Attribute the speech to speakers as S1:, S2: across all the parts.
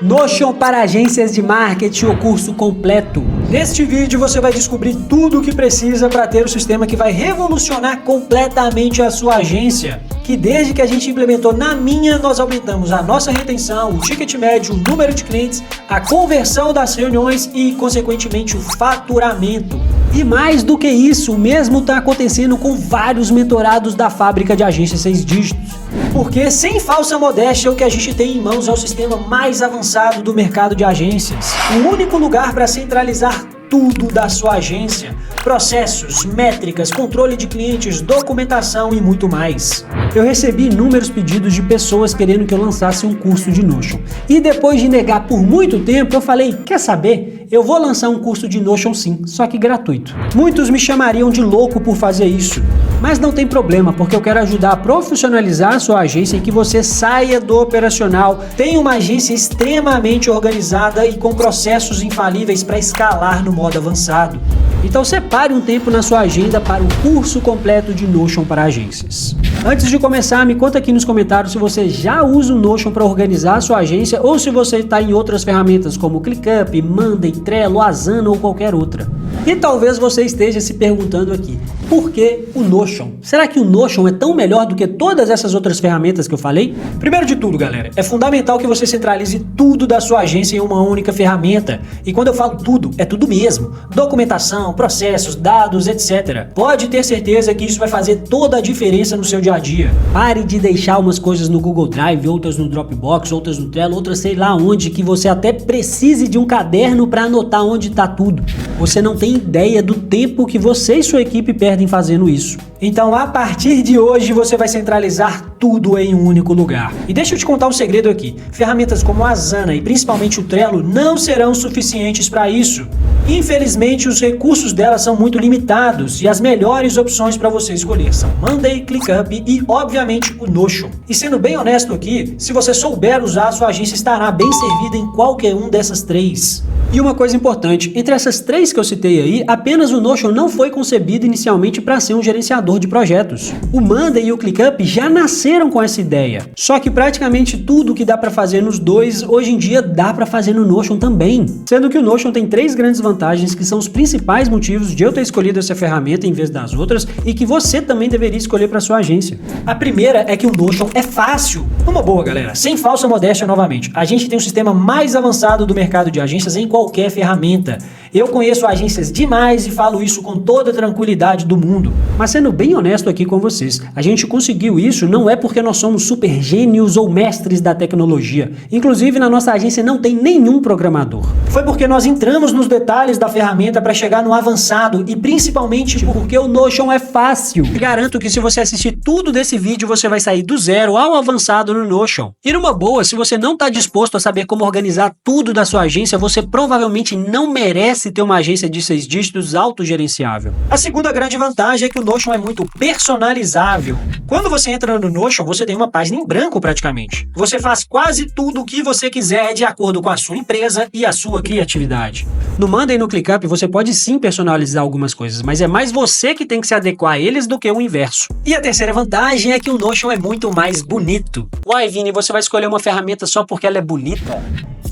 S1: Notion para agências de marketing, o curso completo. Neste vídeo você vai descobrir tudo o que precisa para ter o sistema que vai revolucionar completamente a sua agência. Que desde que a gente implementou na minha, nós aumentamos a nossa retenção, o ticket médio, o número de clientes, a conversão das reuniões e, consequentemente, o faturamento. E mais do que isso, o mesmo está acontecendo com vários mentorados da fábrica de agências 6 dígitos. Porque, sem falsa modéstia, o que a gente tem em mãos é o sistema mais avançado do mercado de agências. O único lugar para centralizar tudo da sua agência: processos, métricas, controle de clientes, documentação e muito mais. Eu recebi inúmeros pedidos de pessoas querendo que eu lançasse um curso de Notion. E depois de negar por muito tempo, eu falei, quer saber? Eu vou lançar um curso de Notion sim, só que gratuito. Muitos me chamariam de louco por fazer isso, mas não tem problema, porque eu quero ajudar a profissionalizar a sua agência e que você saia do operacional, tenha uma agência extremamente organizada e com processos infalíveis para escalar no modo avançado. Então separe um tempo na sua agenda para o curso completo de Notion para agências. Antes de começar, me conta aqui nos comentários se você já usa o Notion para organizar a sua agência ou se você está em outras ferramentas como ClickUp, Monday, Trello, Asana ou qualquer outra. E talvez você esteja se perguntando aqui, por que o Notion? Será que o Notion é tão melhor do que todas essas outras ferramentas que eu falei? Primeiro de tudo, galera, é fundamental que você centralize tudo da sua agência em uma única ferramenta. E quando eu falo tudo, é tudo mesmo. Documentação, processos, dados, etc. Pode ter certeza que isso vai fazer toda a diferença no seu dia a dia. Pare de deixar umas coisas no Google Drive, outras no Dropbox, outras no Trello, outras sei lá onde, que você até precise de um caderno para anotar onde está tudo. Você não tem ideia do tempo que você e sua equipe perdem fazendo isso. Então, a partir de hoje, você vai centralizar tudo em um único lugar. E deixa eu te contar um segredo aqui. Ferramentas como a Asana e principalmente o Trello não serão suficientes para isso. Infelizmente, os recursos delas são muito limitados e as melhores opções para você escolher são Monday, ClickUp e, obviamente, o Notion. E sendo bem honesto aqui, se você souber usar, sua agência estará bem servida em qualquer um dessas três. E uma coisa importante, entre essas três que eu citei aí, apenas o Notion não foi concebido inicialmente para ser um gerenciador de projetos. O Monday e o ClickUp já nasceram com essa ideia. Só que praticamente tudo que dá para fazer nos dois, hoje em dia dá para fazer no Notion também. Sendo que o Notion tem três grandes vantagens que são os principais motivos de eu ter escolhido essa ferramenta em vez das outras e que você também deveria escolher para sua agência. A primeira é que o Notion é fácil. Uma boa, galera, sem falsa modéstia novamente. A gente tem o sistema mais avançado do mercado de agências em qualquer ferramenta. Eu conheço agências demais e falo isso com toda a tranquilidade do mundo. Mas sendo bem honesto aqui com vocês, a gente conseguiu isso não é porque nós somos super gênios ou mestres da tecnologia. Inclusive, na nossa agência não tem nenhum programador. Foi porque nós entramos nos detalhes da ferramenta para chegar no avançado e principalmente porque o Notion é fácil. E garanto que se você assistir tudo desse vídeo, você vai sair do zero ao avançado no Notion. E numa boa, se você não está disposto a saber como organizar tudo da sua agência, você provavelmente não merece ter uma agência de 6 dígitos autogerenciável. A segunda grande vantagem é que o Notion é muito personalizável. Quando você entra no Notion, você tem uma página em branco praticamente. Você faz quase tudo o que você quiser de acordo com a sua empresa e a sua criatividade. No Monday e no ClickUp você pode sim personalizar algumas coisas, mas é mais você que tem que se adequar a eles do que o inverso. E a terceira vantagem é que o Notion é muito mais bonito. Uai, Vini, você vai escolher uma ferramenta só porque ela é bonita?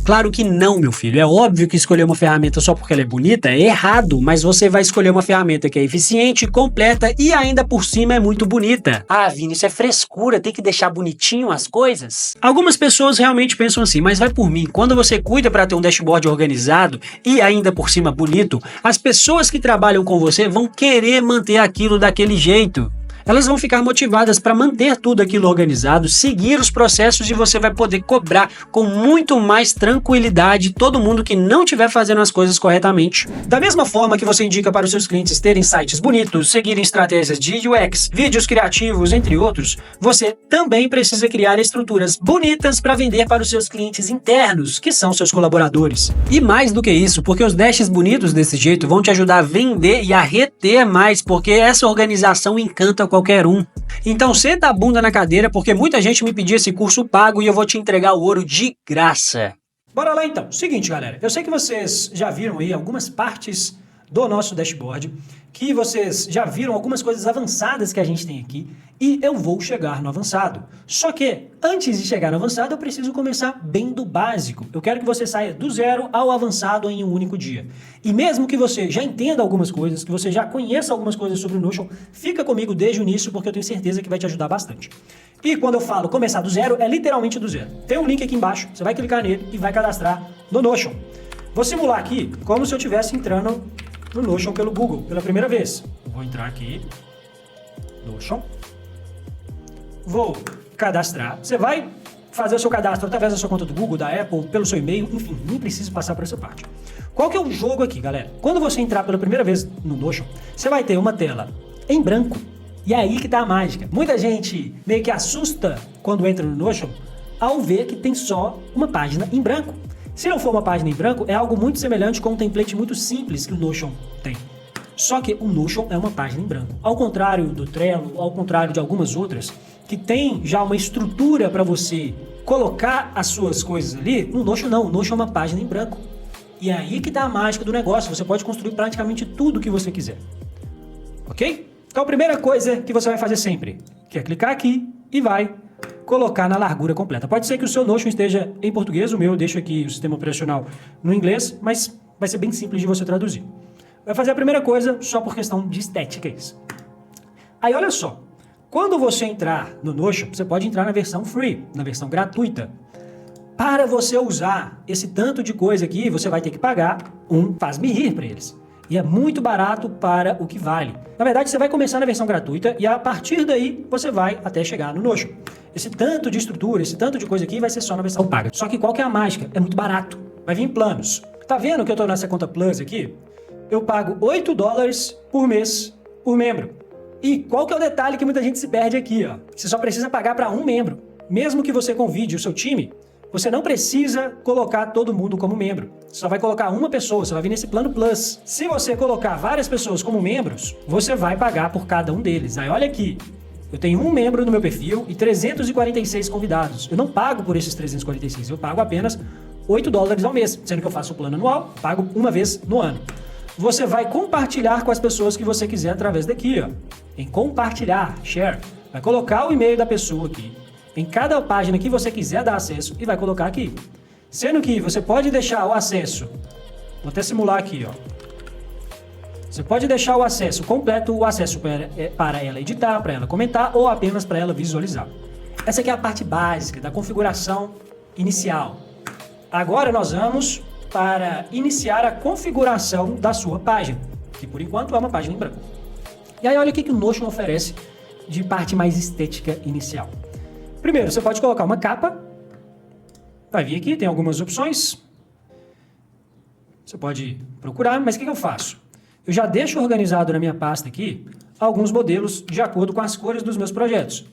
S1: Claro que não, meu filho. É óbvio que escolher uma ferramenta só porque ela é bonita é errado, mas você vai escolher uma ferramenta que é eficiente, completa e ainda por cima é muito bonita. Ah, Vini, isso é frescura, tem que deixar bonitinho as coisas? Algumas pessoas realmente pensam assim, mas vai por mim. Quando você cuida para ter um dashboard organizado e ainda por cima bonito, as pessoas que trabalham com você vão querer manter aquilo daquele jeito. Elas vão ficar motivadas para manter tudo aquilo organizado, seguir os processos e você vai poder cobrar com muito mais tranquilidade todo mundo que não estiver fazendo as coisas corretamente. Da mesma forma que você indica para os seus clientes terem sites bonitos, seguirem estratégias de UX, vídeos criativos, entre outros, você também precisa criar estruturas bonitas para vender para os seus clientes internos, que são seus colaboradores. E mais do que isso, porque os dashes bonitos desse jeito vão te ajudar a vender e a reter mais, porque essa organização encanta qualquer um. Então senta a bunda na cadeira, porque muita gente me pediu esse curso pago e eu vou te entregar o ouro de graça. Bora lá então. Seguinte, galera, eu sei que vocês já viram aí algumas partes do nosso dashboard, que vocês já viram algumas coisas avançadas que a gente tem aqui, e eu vou chegar no avançado. Só que, antes de chegar no avançado, eu preciso começar bem do básico. Eu quero que você saia do zero ao avançado em um único dia. E mesmo que você já entenda algumas coisas, que você já conheça algumas coisas sobre o Notion, fica comigo desde o início, porque eu tenho certeza que vai te ajudar bastante. E quando eu falo começar do zero, é literalmente do zero. Tem um link aqui embaixo, você vai clicar nele e vai cadastrar no Notion. Vou simular aqui como se eu estivesse entrando no Notion pelo Google, pela primeira vez. Vou entrar aqui, Notion, vou cadastrar. Você vai fazer o seu cadastro através da sua conta do Google, da Apple, pelo seu e-mail, enfim, nem preciso passar por essa parte. Qual que é o jogo aqui, galera? Quando você entrar pela primeira vez no Notion, você vai ter uma tela em branco, e é aí que tá a mágica. Muita gente meio que assusta quando entra no Notion ao ver que tem só uma página em branco. Se não for uma página em branco, é algo muito semelhante com um template muito simples que o Notion tem. Só que o Notion é uma página em branco. Ao contrário do Trello, ao contrário de algumas outras, que tem já uma estrutura para você colocar as suas coisas ali, no Notion não. O Notion é uma página em branco. E é aí que tá a mágica do negócio. Você pode construir praticamente tudo que você quiser. Ok? Então a primeira coisa que você vai fazer sempre, que é clicar aqui e vai colocar na largura completa. Pode ser que o seu Notion esteja em português, o meu eu deixo aqui o sistema operacional no inglês, mas vai ser bem simples de você traduzir. Vai fazer a primeira coisa só por questão de estética isso. Aí olha só, quando você entrar no Notion, você pode entrar na versão free, na versão gratuita. Para você usar esse tanto de coisa aqui, você vai ter que pagar um faz-me rir para eles. E é muito barato para o que vale. Na verdade, você vai começar na versão gratuita e a partir daí você vai até chegar no Notion. Esse tanto de estrutura, esse tanto de coisa aqui vai ser só na versão paga. Só que qual que é a mágica? É muito barato. Vai vir em planos. Tá vendo que eu tô nessa conta Plus aqui? Eu pago $8 por mês por membro. E qual que é o detalhe que muita gente se perde aqui, ó? Você só precisa pagar para um membro. Mesmo que você convide o seu time, você não precisa colocar todo mundo como membro. Você só vai colocar uma pessoa, você vai vir nesse plano Plus. Se você colocar várias pessoas como membros, você vai pagar por cada um deles. Aí olha aqui, eu tenho um membro no meu perfil e 346 convidados. Eu não pago por esses 346, eu pago apenas $8 ao mês. Sendo que eu faço o plano anual, pago uma vez no ano. Você vai compartilhar com as pessoas que você quiser através daqui, ó. Em compartilhar, share. Vai colocar o e-mail da pessoa aqui em cada página que você quiser dar acesso e vai colocar aqui. Sendo que você pode deixar o acesso, vou até simular aqui, ó. Você pode deixar o acesso completo, o acesso para ela editar, para ela comentar ou apenas para ela visualizar. Essa aqui é a parte básica da configuração inicial. Agora nós vamos para iniciar a configuração da sua página, que por enquanto é uma página em branco. E aí olha o que o Notion oferece de parte mais estética inicial. Primeiro, você pode colocar uma capa. Vai vir aqui, tem algumas opções. Você pode procurar, mas o que eu faço? Eu já deixo organizado na minha pasta aqui alguns modelos de acordo com as cores dos meus projetos.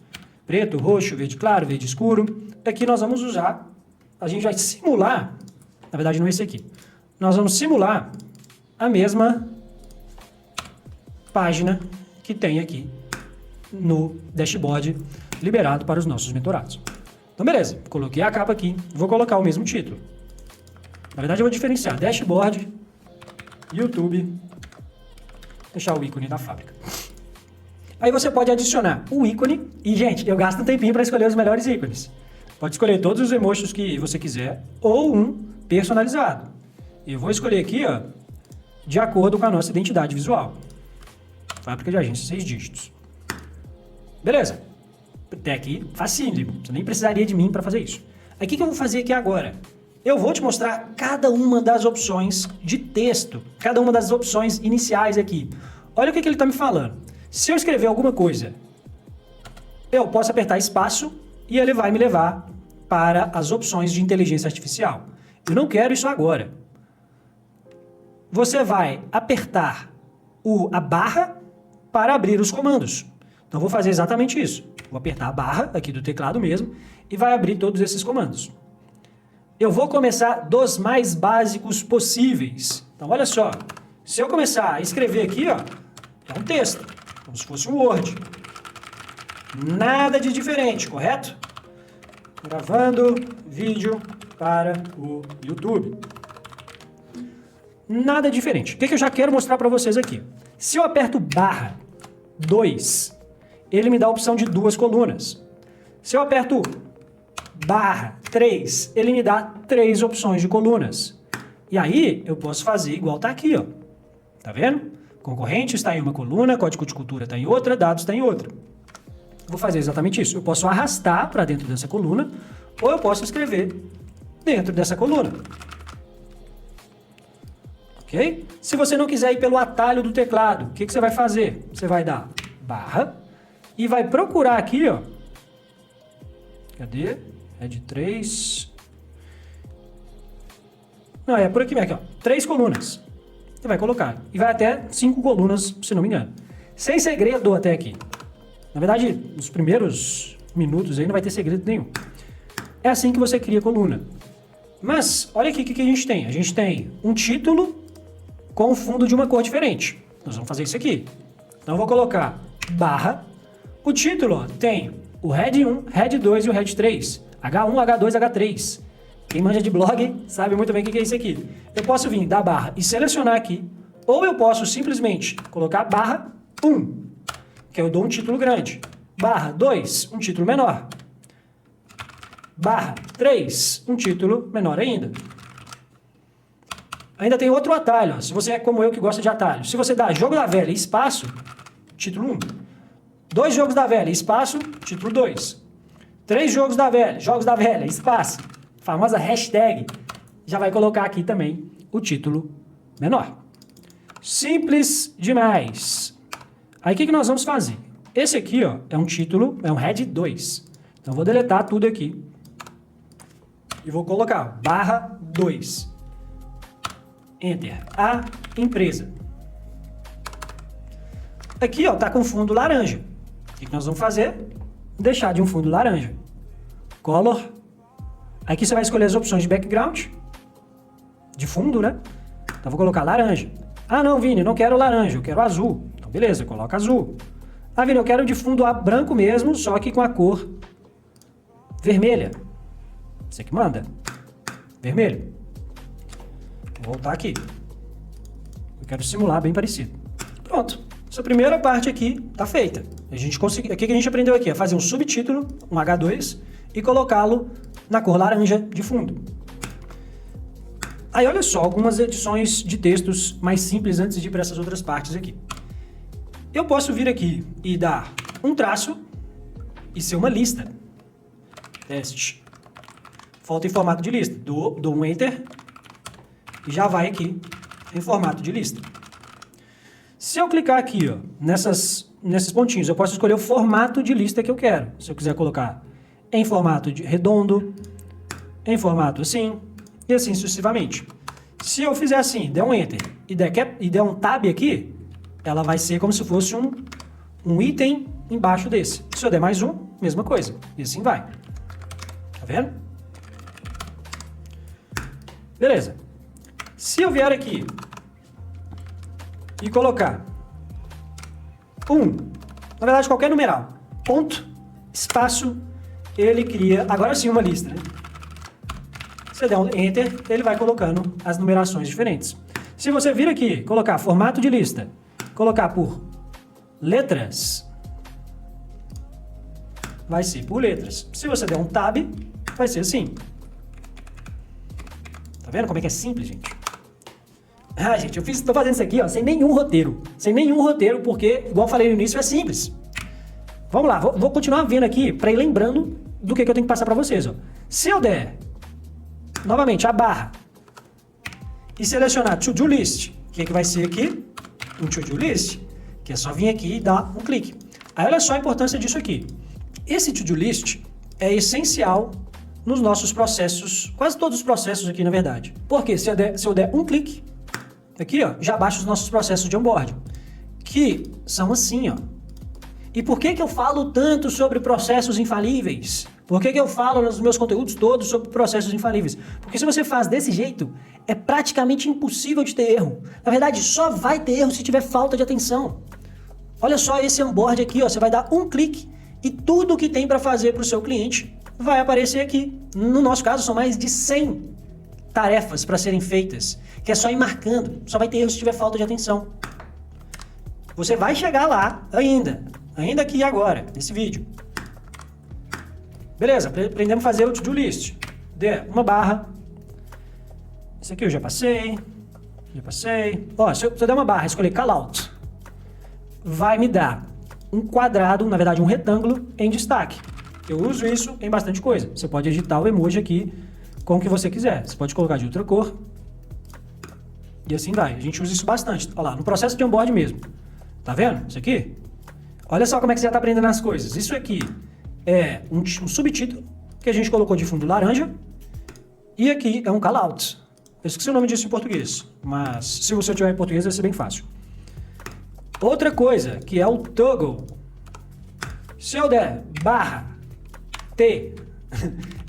S1: Preto, roxo, verde claro, verde escuro. Aqui nós vamos usar, a gente vai simular, na verdade não é esse aqui. Nós vamos simular a mesma página que tem aqui no dashboard liberado para os nossos mentorados. Então, beleza. Coloquei a capa aqui. Vou colocar o mesmo título. Na verdade, eu vou diferenciar. Dashboard, YouTube, deixar o ícone da fábrica. Aí você pode adicionar o ícone. E, gente, eu gasto um tempinho para escolher os melhores ícones. Pode escolher todos os emojis que você quiser ou um personalizado. E eu vou escolher aqui, ó, de acordo com a nossa identidade visual. Fábrica de agência 6 dígitos. Beleza. Até aqui, facílimo. Você nem precisaria de mim para fazer isso. Aí o que eu vou fazer aqui agora? Eu vou te mostrar cada uma das opções de texto, cada uma das opções iniciais aqui. Olha o que ele está me falando. Se eu escrever alguma coisa, eu posso apertar espaço e ele vai me levar para as opções de inteligência artificial. Eu não quero isso agora. Você vai apertar a barra para abrir os comandos. Então, vou fazer exatamente isso. Vou apertar a barra aqui do teclado mesmo e vai abrir todos esses comandos. Eu vou começar dos mais básicos possíveis. Então, olha só. Se eu começar a escrever aqui, ó, é um texto, como se fosse um Word. Nada de diferente, correto? Gravando vídeo para o YouTube. Nada diferente. O que eu já quero mostrar para vocês aqui? Se eu aperto barra 2, ele me dá a opção de 2 colunas. Se eu aperto barra 3, ele me dá 3 opções de colunas. E aí eu posso fazer igual tá aqui, ó. Tá vendo? Concorrente está em uma coluna, código de cultura está em outra, dados está em outra. Vou fazer exatamente isso. Eu posso arrastar para dentro dessa coluna, ou eu posso escrever dentro dessa coluna. Ok? Se você não quiser ir pelo atalho do teclado, o que você vai fazer? Você vai dar barra e vai procurar aqui, ó. Cadê? É de 3. Não, é por aqui mesmo, ó. 3 colunas. Você vai colocar. E vai até 5 colunas, se não me engano. Sem segredo até aqui. Na verdade, nos primeiros minutos aí não vai ter segredo nenhum. É assim que você cria coluna. Mas, olha aqui o que a gente tem. A gente tem um título com fundo de uma cor diferente. Nós vamos fazer isso aqui. Então eu vou colocar barra. O título, ó, tem o Head 1, Head 2 e o Head 3. H1, H2, H3. Quem manja de blog sabe muito bem o que é isso aqui. Eu posso vir da barra e selecionar aqui, ou eu posso simplesmente colocar barra 1, que eu dou um título grande. Barra 2, um título menor. Barra 3, um título menor ainda. Ainda tem outro atalho, ó. Se você é como eu que gosta de atalho. Se você dá jogo da velha e espaço, título 1. 2 jogos da velha, espaço, título 2. 3 jogos da velha, espaço. Famosa hashtag. Já vai colocar aqui também o título menor. Simples demais. Aí o que nós vamos fazer? Esse aqui, ó, é um título, é um Head 2. Então eu vou deletar tudo aqui. E vou colocar barra 2. Enter. A empresa. Aqui, ó, tá com fundo laranja. O que nós vamos fazer? Deixar de um fundo laranja. Color. Aqui você vai escolher as opções de background. De fundo, né? Então vou colocar laranja. Ah, não, Vini, não quero laranja, eu quero azul. Então beleza, coloca azul. Ah, Vini, eu quero de fundo branco mesmo, só que com a cor vermelha. Você que manda. Vermelho. Vou voltar aqui. Eu quero simular bem parecido. Pronto. Essa primeira parte aqui está feita. A gente conseguiu. O que a gente aprendeu aqui? É fazer um subtítulo, um H2, e colocá-lo na cor laranja de fundo. Aí olha só, algumas edições de textos mais simples antes de ir para essas outras partes aqui. Eu posso vir aqui e dar um traço e ser uma lista. Teste. Falta em formato de lista. Dou um Enter e já vai aqui em formato de lista. Se eu clicar aqui, ó, nesses pontinhos, eu posso escolher o formato de lista que eu quero. Se eu quiser colocar em formato de redondo, em formato assim, e assim sucessivamente. Se eu fizer assim, der um Enter e der um Tab aqui, ela vai ser como se fosse um item embaixo desse. Se eu der mais um, mesma coisa. E assim vai. Tá vendo? Beleza. Se eu vier aqui e colocar na verdade qualquer numeral, ponto, espaço, ele cria, agora sim, uma lista, né? Se você der um Enter, ele vai colocando as numerações diferentes. Se você vir aqui, colocar formato de lista, colocar por letras, vai ser por letras. Se você der um Tab, vai ser assim. Tá vendo como é que é simples, gente? Ah, gente, tô fazendo isso aqui, ó, sem nenhum roteiro. Sem nenhum roteiro, porque, igual eu falei no início, é simples. Vamos lá, vou continuar vendo aqui para ir lembrando do que eu tenho que passar para vocês, ó. Se eu der, novamente, a barra e selecionar To-Do List, o que vai ser aqui? Um To-Do List, que é só vir aqui e dar um clique. Aí olha só a importância disso aqui. Esse To-Do List é essencial nos nossos processos, quase todos os processos aqui, na verdade. Porque se eu der um clique, aqui, ó, já baixa os nossos processos de onboarding, que são assim, ó. E por que eu falo tanto sobre processos infalíveis? Por que eu falo nos meus conteúdos todos sobre processos infalíveis? Porque se você faz desse jeito, é praticamente impossível de ter erro. Na verdade, só vai ter erro se tiver falta de atenção. Olha só esse onboard aqui, ó, você vai dar um clique e tudo o que tem para fazer para o seu cliente vai aparecer aqui. No nosso caso, são mais de 100 tarefas para serem feitas, que é só ir marcando, só vai ter erro se tiver falta de atenção. Você vai chegar lá ainda aqui e agora, nesse vídeo. Beleza, aprendemos a fazer o to-do list. Uma barra. Esse aqui eu já passei. Ó, se eu der uma barra e escolher callout, vai me dar um quadrado, na verdade um retângulo em destaque. Eu uso isso em bastante coisa. Você pode editar o emoji aqui com o que você quiser. Você pode colocar de outra cor. E assim vai. A gente usa isso bastante. Olha lá, no processo de onboard mesmo. Tá vendo? Isso aqui? Olha só como é que você já está aprendendo as coisas. Isso aqui é um subtítulo que a gente colocou de fundo laranja. E aqui é um callout. Eu esqueci o nome disso em português. Mas se você tiver em português vai ser bem fácil. Outra coisa que é o toggle. Se eu der barra T,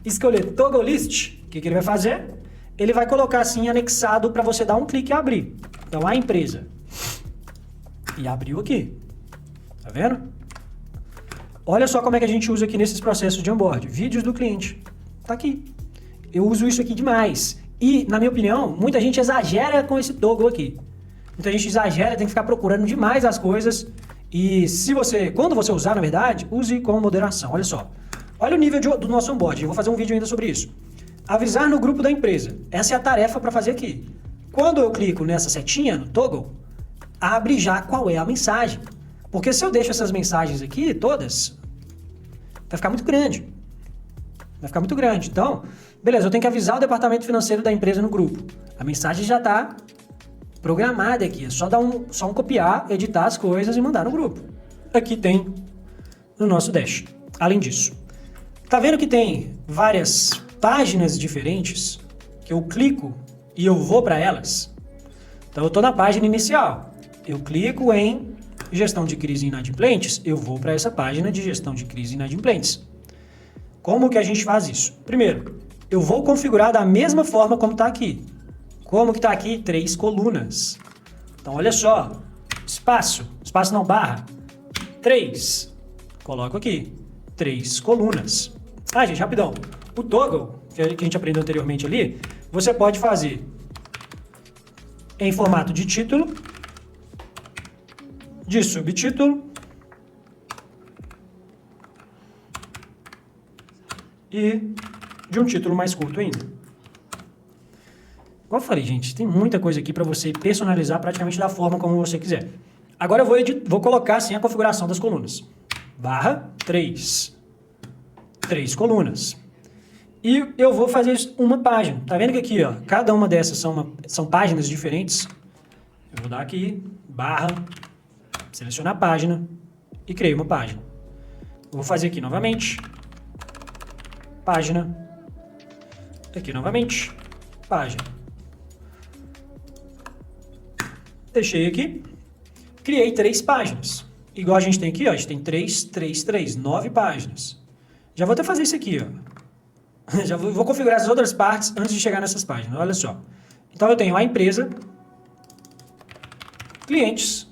S1: escolher toggle list, o que ele vai fazer? Ele vai colocar assim anexado para você dar um clique e abrir. Então a empresa. E abriu aqui. Tá vendo? Olha só como é que a gente usa aqui nesses processos de onboard. Vídeos do cliente. Tá aqui. Eu uso isso aqui demais. E, na minha opinião, muita gente exagera com esse toggle aqui. Muita gente exagera, tem que ficar procurando demais as coisas. E quando você usar, na verdade, use com moderação. Olha só. Olha o nível do nosso onboard. Eu vou fazer um vídeo ainda sobre isso. Avisar no grupo da empresa. Essa é a tarefa para fazer aqui. Quando eu clico nessa setinha, no toggle, abre já qual é a mensagem. Porque se eu deixo essas mensagens aqui, todas, vai ficar muito grande. Vai ficar muito grande. Então, beleza, eu tenho que avisar o departamento financeiro da empresa no grupo. A mensagem já está programada aqui. É só um copiar, editar as coisas e mandar no grupo. Aqui tem no nosso Dash. Além disso, tá vendo que tem várias páginas diferentes que eu clico e eu vou para elas? Então eu estou na página inicial. Eu clico em gestão de crise e inadimplentes, eu vou para essa página de gestão de crise e inadimplentes. Como que a gente faz isso? Primeiro, eu vou configurar da mesma forma como está aqui. Como que está aqui? 3 colunas. Então olha só, espaço não, barra, 3. Coloco aqui, 3 colunas. Ah, gente, rapidão. O toggle, que a gente aprendeu anteriormente ali, você pode fazer em formato de título, de subtítulo e de um título mais curto ainda. Igual eu falei, gente, tem muita coisa aqui para você personalizar praticamente da forma como você quiser. Agora eu vou colocar assim a configuração das colunas. Barra 3. 3 colunas. E eu vou fazer uma página. Tá vendo que aqui, ó, cada uma dessas são páginas diferentes? Eu vou dar aqui, barra, selecionar a página e criei uma página. Vou fazer aqui novamente, página, aqui novamente, página. Deixei aqui, criei 3 páginas. Igual a gente tem aqui, ó, a gente tem 9 páginas. Já vou até fazer isso aqui, ó. Já vou configurar as outras partes antes de chegar nessas páginas, olha só. Então eu tenho a empresa, clientes.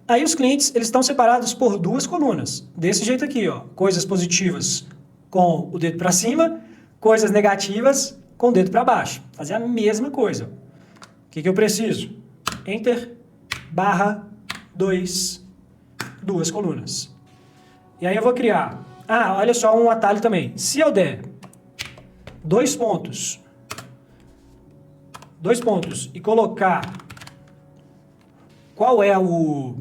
S1: Aí os clientes, eles estão separados por 2 colunas. Desse jeito aqui, ó. Coisas positivas com o dedo para cima, coisas negativas com o dedo para baixo. Fazer a mesma coisa. O que eu preciso? Enter, barra, 2 colunas. E aí eu vou criar... Ah, olha só um atalho também. Se eu der 2 pontos e colocar qual é o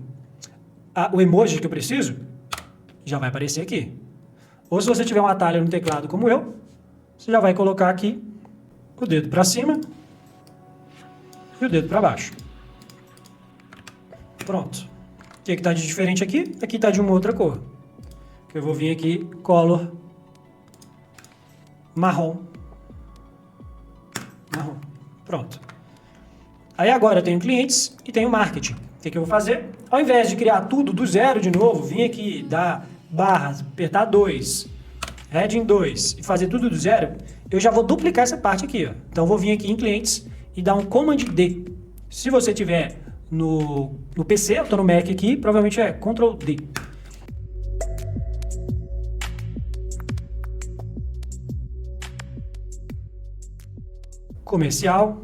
S1: emoji que eu preciso, já vai aparecer aqui. Ou se você tiver um atalho no teclado como eu, você já vai colocar aqui o dedo para cima e o dedo para baixo. Pronto. O que está de diferente aqui? Aqui está de uma outra cor. Eu vou vir aqui, color, marrom. Pronto. Aí agora eu tenho clientes e tenho marketing. O que eu vou fazer? Ao invés de criar tudo do zero de novo, vim aqui, dar barras, apertar 2, heading 2 e fazer tudo do zero, eu já vou duplicar essa parte aqui, ó. Então eu vou vir aqui em clientes e dar um Command D. Se você tiver no PC, eu estou no Mac aqui, provavelmente é Ctrl D. comercial,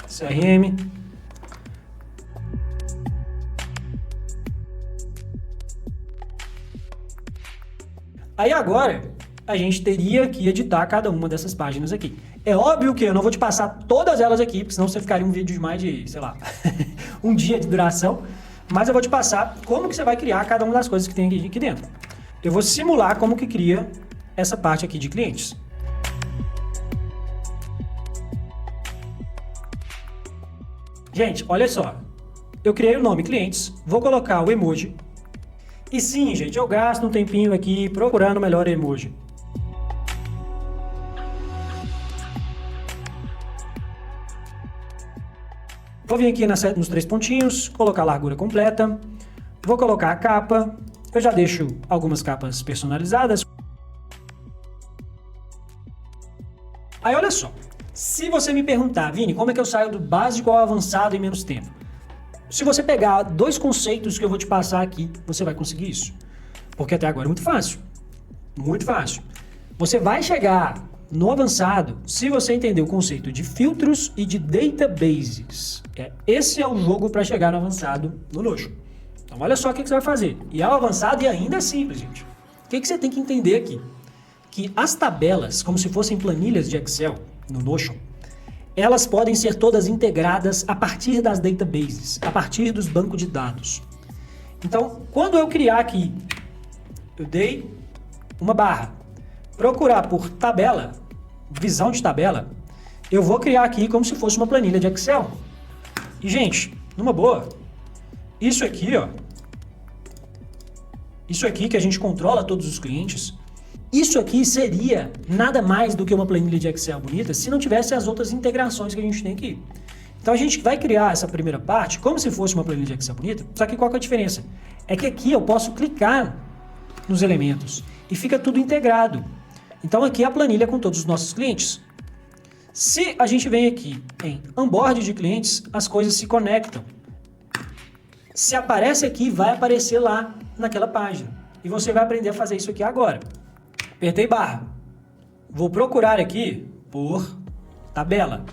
S1: CRM, aí agora a gente teria que editar cada uma dessas páginas aqui. É óbvio que eu não vou te passar todas elas aqui, porque senão você ficaria um vídeo de mais de, sei lá, um dia de duração, mas eu vou te passar como que você vai criar cada uma das coisas que tem aqui dentro. Eu vou simular como que cria essa parte aqui de clientes. Gente, olha só. Eu criei o nome clientes, vou colocar o emoji. E sim, gente, eu gasto um tempinho aqui procurando o melhor emoji. Vou vir aqui nos 3 pontinhos, colocar a largura completa. Vou colocar a capa. Eu já deixo algumas capas personalizadas. Aí olha só, se você me perguntar, Vini, como é que eu saio do básico ao avançado em menos tempo? Se você pegar 2 conceitos que eu vou te passar aqui, você vai conseguir isso. Porque até agora é muito fácil. Muito fácil. Você vai chegar no avançado se você entender o conceito de filtros e de databases. Esse é o jogo para chegar no avançado no Notion. Então olha só o que você vai fazer. E é o avançado e ainda é simples, gente. O que você tem que entender aqui? Que as tabelas, como se fossem planilhas de Excel no Notion, elas podem ser todas integradas a partir das databases, a partir dos bancos de dados. Então, quando eu criar aqui, eu dei uma barra, procurar por tabela, visão de tabela, eu vou criar aqui como se fosse uma planilha de Excel. E, gente, numa boa, isso aqui, ó, isso aqui que a gente controla todos os clientes, isso aqui seria nada mais do que uma planilha de Excel bonita se não tivesse as outras integrações que a gente tem aqui. Então a gente vai criar essa primeira parte como se fosse uma planilha de Excel bonita, só que qual que é a diferença? É que aqui eu posso clicar nos elementos e fica tudo integrado. Então aqui é a planilha com todos os nossos clientes. Se a gente vem aqui em onboard de clientes, as coisas se conectam. Se aparece aqui, vai aparecer lá naquela página. E você vai aprender a fazer isso aqui agora. Apertei barra. Vou procurar aqui por tabela.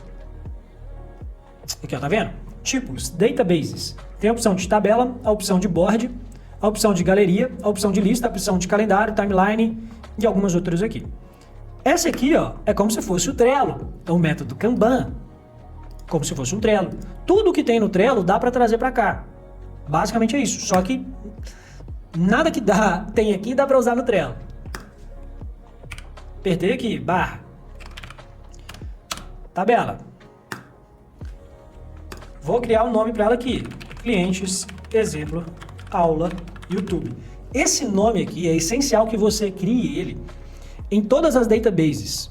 S1: Aqui, ó, tá vendo? Tipos, databases. Tem a opção de tabela, a opção de board, a opção de galeria, a opção de lista, a opção de calendário, timeline e algumas outras aqui. Essa aqui, ó, é como se fosse o Trello. É o método Kanban. Como se fosse um Trello. Tudo que tem no Trello dá para trazer para cá. Basicamente é isso. Só que nada que tem aqui dá para usar no Trello. Apertei aqui, barra. Tabela. Vou criar um nome para ela aqui. Clientes, exemplo, aula, YouTube. Esse nome aqui é essencial que você crie ele em todas as databases.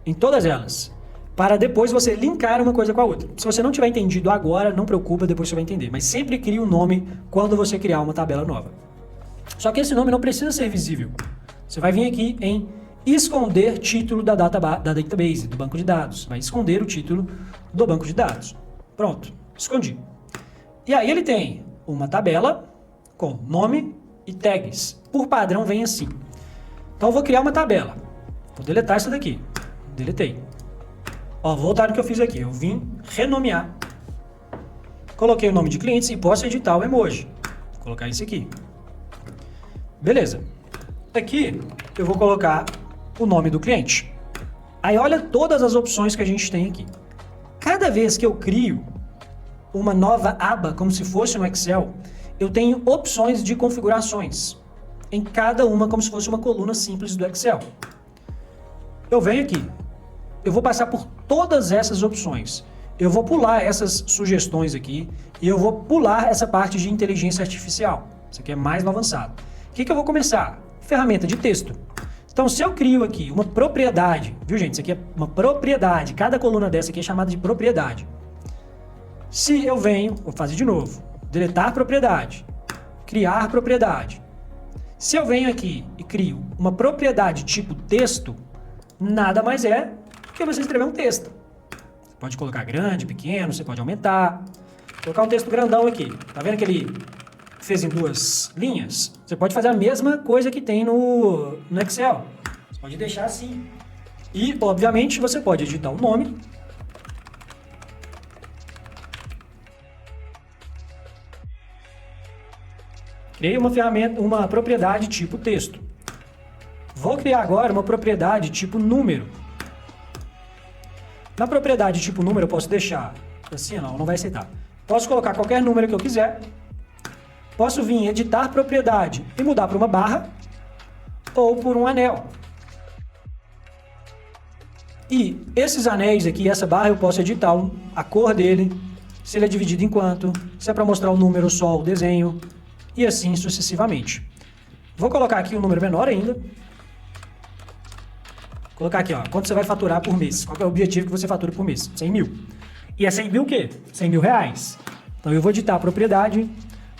S1: Em todas elas. Para depois você linkar uma coisa com a outra. Se você não tiver entendido agora, não preocupa, depois você vai entender. Mas sempre crie um nome quando você criar uma tabela nova. Só que esse nome não precisa ser visível. Você vai vir aqui em esconder título da database, do banco de dados. Vai esconder o título do banco de dados. Pronto, escondi. E aí ele tem uma tabela com nome e tags. Por padrão vem assim. Então eu vou criar uma tabela. Vou deletar isso daqui. Deletei. Ó, vou voltar no que eu fiz aqui. Eu vim renomear. Coloquei o nome de clientes e posso editar o emoji. Vou colocar isso aqui. Beleza. Aqui eu vou colocar o nome do cliente. Aí olha todas as opções que a gente tem aqui. Cada vez que eu crio uma nova aba, como se fosse no Excel, eu tenho opções de configurações. Em cada uma, como se fosse uma coluna simples do Excel. Eu venho aqui. Eu vou passar por todas essas opções. Eu vou pular essas sugestões aqui e eu vou pular essa parte de inteligência artificial. Isso aqui é mais no avançado. O que eu vou começar? Ferramenta de texto. Então, se eu crio aqui uma propriedade, viu, gente? Isso aqui é uma propriedade. Cada coluna dessa aqui é chamada de propriedade. Se eu venho, vou fazer de novo, deletar propriedade, criar propriedade. Se eu venho aqui e crio uma propriedade tipo texto, nada mais é que você escrever um texto. Você pode colocar grande, pequeno, você pode aumentar. Vou colocar um texto grandão aqui. Tá vendo que ele fez em 2 linhas? Você pode fazer a mesma coisa que tem no Excel. Você Pode deixar assim. E, obviamente, você pode editar o nome. Criei uma ferramenta, uma propriedade tipo texto. Vou criar agora uma propriedade tipo número. Na propriedade tipo número eu posso deixar assim, não vai aceitar. Posso colocar qualquer número que eu quiser. Posso vir em editar propriedade e mudar para uma barra ou por um anel. E esses anéis aqui, essa barra, eu posso editar a cor dele, se ele é dividido em quanto, se é para mostrar o número só, o desenho, e assim sucessivamente. Vou colocar aqui um número menor ainda. Vou colocar aqui, ó, quanto você vai faturar por mês. Qual é o objetivo que você fatura por mês? 100 mil. E é 100 mil o quê? 100 mil reais. Então eu vou editar a propriedade,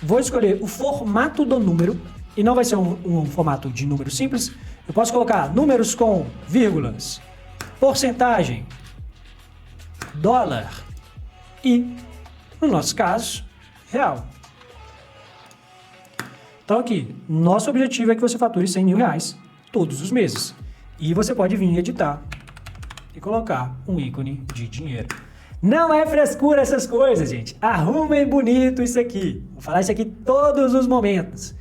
S1: vou escolher o formato do número, e não vai ser um formato de número simples. Eu posso colocar números com vírgulas, porcentagem, dólar e, no nosso caso, real. Então aqui, nosso objetivo é que você fature 100 mil reais todos os meses. E você pode vir editar e colocar um ícone de dinheiro. Não é frescura essas coisas, gente. Arrumem bonito isso aqui. Vou falar isso aqui todos os momentos.